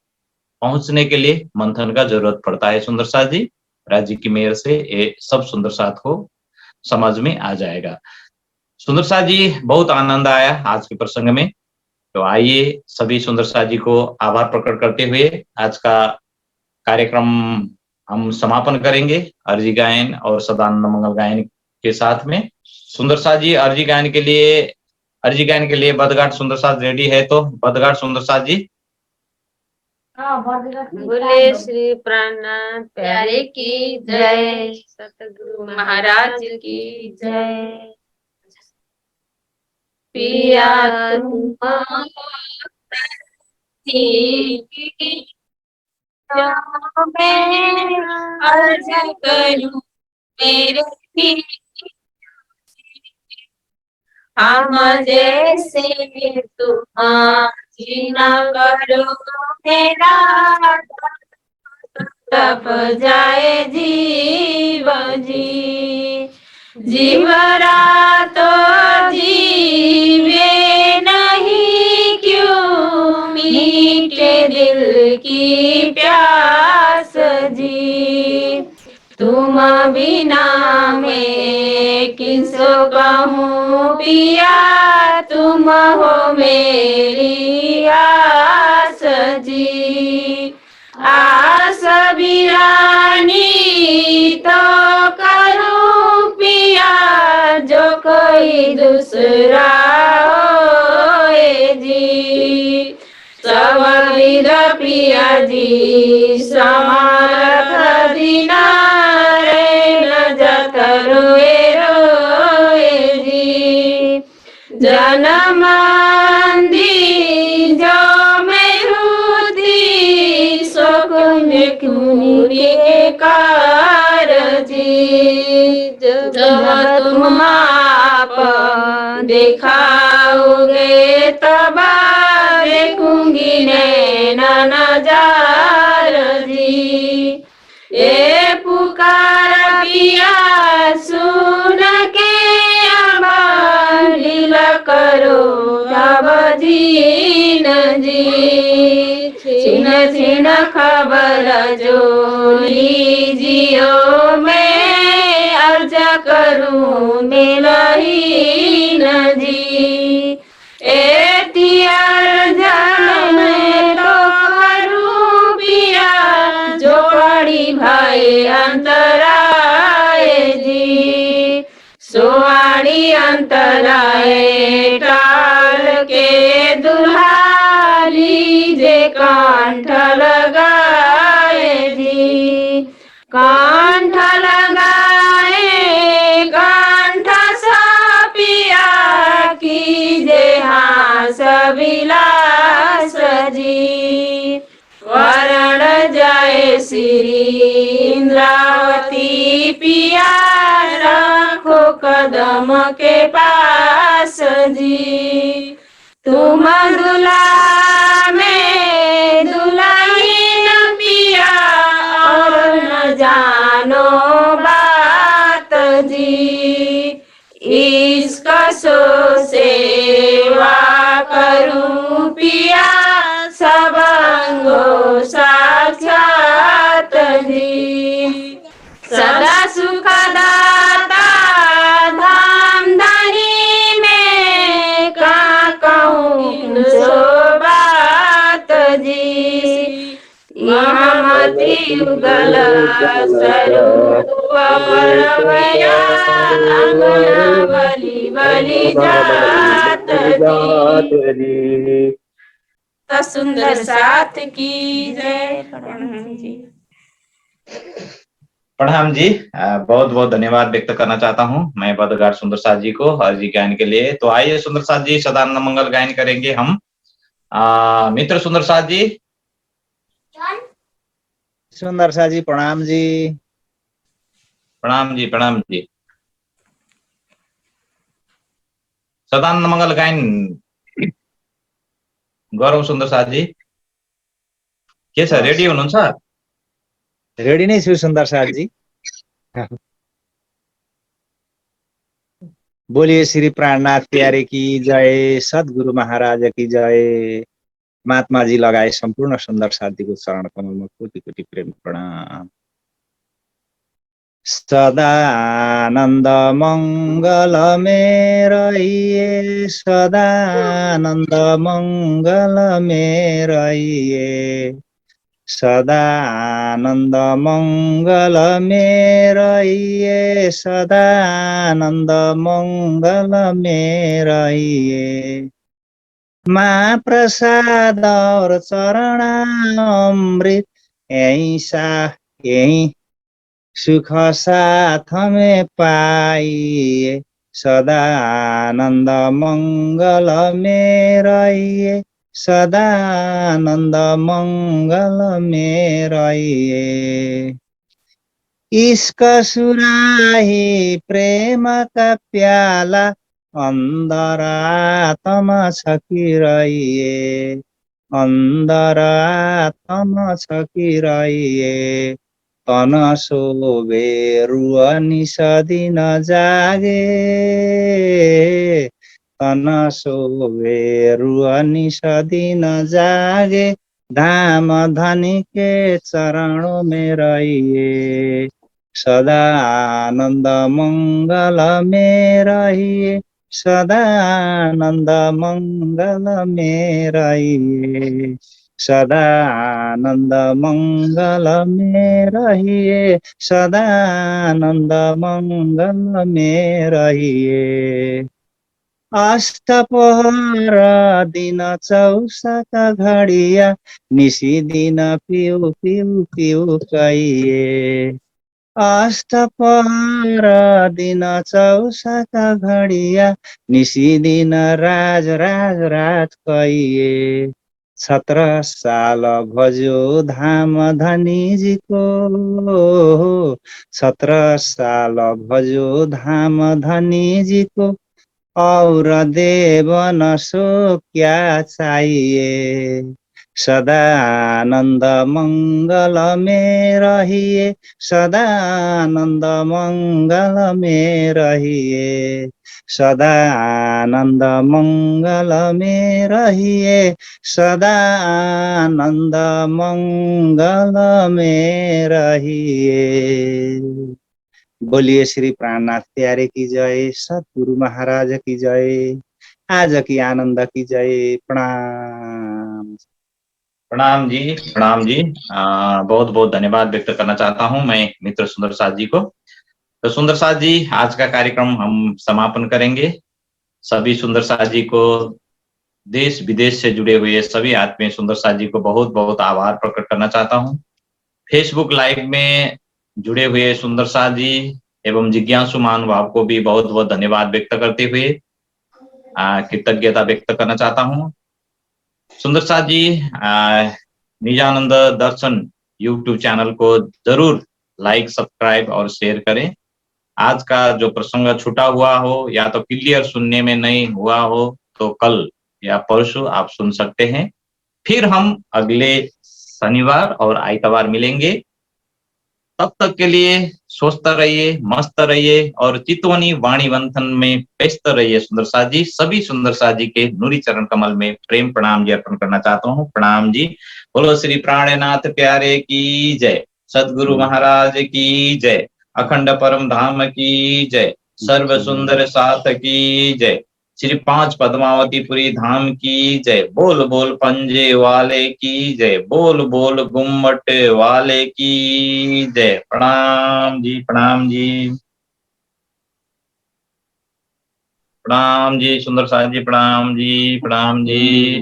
पहुंचने के लिए मंथन का जरूरत पड़ता है। सुंदर साथ जी, राज्य की मेहर से ये सब सुंदर साथ को समझ में आ जाएगा। सुंदर साथ जी, बहुत आनंद आया आज के प्रसंग में। तो आइए सभी सुंदर साथ जी को आभार प्रकट करते हुए आज का कार्यक्रम हम समापन करेंगे अर्जी गायन और सदानंद मंगल गायन के साथ में। सुंदर साथ जी, अर्जी गायन के लिए अर्जी गायन के लिए बदघाट सुंदर साज रेडी है, तो बदघाट सुंदर साज जी। बोले श्री प्राणनाथ प्यारे की जय, सतगुरु महाराज की जय। पिया मैं अर्ज करूं मेरे भी, हम जैसे तुम्हारी न करो मेरा, तप जाए जीव जी। जीवरा तो जीवे नहीं क्यों, मीठे दिल की प्यास जी। तुम बिना मैं किसको कहूँ पिया, तुम हो मेरी आस जी। आस बिरानी तो करूं पिया, जो कोई दूसरा होए जी। सवविद पिया जी समारथ दीना, रे न जत रोए रोए जी। जन्म दी जो के कार जी। जब तुम आप दिखाओगे तब देखूंगी नैना नजार जी। ये पुकार पिया सुन के अब लीला करो तब जीन जी। छिन छिन खबर जो लीजियो, मैं अर्ज करूं मिलहीन जी। एती अर्जन में तो करूं पिया, जो पड़ी भाई अंतराय जी। सोआड़ी अंतराय टाल के दुल्हारी जे कांठ लगाए जी। कांठ लगाए कांठ सा पिया, कीजे हास विलास जी। वरण जाए श्री इंद्रावती पिया, रखो कदम के पास जी। तुम दुला में दुल्हीन पिया, और न जानो बात जी। इसका सो सेवा करूं पिया, सब अंगो साक्षात जी। सदा सुख दाता धाम धनी में, का कहूँ सो बात जी। महामति युगल स्वरूप परमया, अंगना बलि बलि जात जी। सुंदर साथ की जय। प्रणाम जी। प्रणाम जी। बहुत बहुत धन्यवाद व्यक्त करना चाहता हूं मैं बदघाट सुंदर साज जी को अर्जी गायन के लिए। तो आइए सुंदर साज जी सदानंद मंगल गायन करेंगे हम। मित्र सुंदर साज जी। सुंदर साज जी प्रणाम जी। प्रणाम जी, प्रणाम जी। सदानंद मंगल गायन गौरव सुंदर साज जी के छ, रेडी हुनुहुन्छ? रेडी नै छु सुन्दर साज जी। बोलिए श्री प्राणनाथ प्यारे की जय, सद्गुरु महाराज की जय। महात्मा जी लगाए सम्पूर्ण सुन्दर साथीको चरण कमलमा कोटि कोटि प्रेम प्रणाम। सदा आनन्द मङ्गल मेरैये, सदा आनन्द मङ्गल मेरैये, सदा आनन्द मङ्गल रहिए, सदा आनन्द मङ्गल रहिए। महाप्रसाद और चरणामृत यहीं सुख साथ में पाइए, सदा आनन्द मङ्गल रहिए, सदा आनन्द मङ्गल रहिए। इश्क सुराही प्रेम का प्याला अंदर आत्मा छकिरहिए, अंदर आत्मा छकिरहिए। तन शोभे रुआ निस दिन जागे, तन शोभे रुआ निस दिन जागे। धाम धनी के चरणों में रहिए, सदा आनंद मंगल में रहिए, सदा आनंद मंगल में रहिए, सदा आनंद मंगल में रहिए, सदा आनंद मंगल में रहिए। अस्तपहर दिन चौसका घडिया, निसी दिन पिउ पिउ पिउ कहिए। अस्तपहर दिन चौसका घडिया, निसी दिन राज राज राज कहिए। 17 साल भजो धाम धनी जी को, 17 साल भजो धाम धनी जी को, और देवन सो क्या चाहिए। सदा आनंद मंगल में रहिए, सदा आनंद मंगल में रहिए, सदा आनंद मंगल में रहिए, सदा आनंद मंगल में रहिए। बोलिए श्री प्राणनाथ प्यारे की जय, सतगुरु महाराज की जय, आज की आनंद की जय। प्रणाम। प्रणाम जी, प्रणाम जी। बहुत बहुत धन्यवाद व्यक्त करना चाहता हूं मैं मित्र सुंदर साथ जी को। तो सुंदर साथ जी, आज का कार्यक्रम हम समापन करेंगे। सभी सुंदर साथ जी को, देश विदेश से जुड़े हुए सभी आत्मीय सुंदर साथ जी को बहुत बहुत आभार प्रकट करना चाहता हूं। फेसबुक लाइव में जुड़े हुए सुंदर साथ जी एवं जिज्ञासु महानुभाव को भी बहुत बहुत धन्यवाद व्यक्त करते हुए कृतज्ञता व्यक्त करना चाहता हूं। सुंदर साथ जी, निजानंद दर्शन यूट्यूब चैनल को जरूर लाइक, सब्सक्राइब और शेयर करें। आज का जो प्रसंग छूटा हुआ हो या तो क्लियर सुनने में नहीं हुआ हो तो कल या परसों आप सुन सकते हैं। फिर हम अगले शनिवार और आइतवार मिलेंगे। तब तक के लिए स्वस्थ रहिए, मस्त रहिए और चितवनी वाणी वंथन में व्यस्त रहिए। सुंदर साथ जी, सभी सुंदर साथ जी के नूरी चरण कमल में प्रेम प्रणाम जी अर्पण करना चाहता हूँ। प्रणाम जी। बोलो श्री प्राणनाथ प्यारे की जय, सदगुरु महाराज की जय, अखंड परम धाम की जय, सर्व सुंदर साथ की जय, श्री 5 पद्मावतीपुरी धाम की जय। बोल बोल पंजे वाले की जय, बोल बोल गुम्मट वाले की जय। प्रणाम जी, प्रणाम जी, प्रणाम जी सुंदर साथ जी, प्रणाम जी, प्रणाम जी।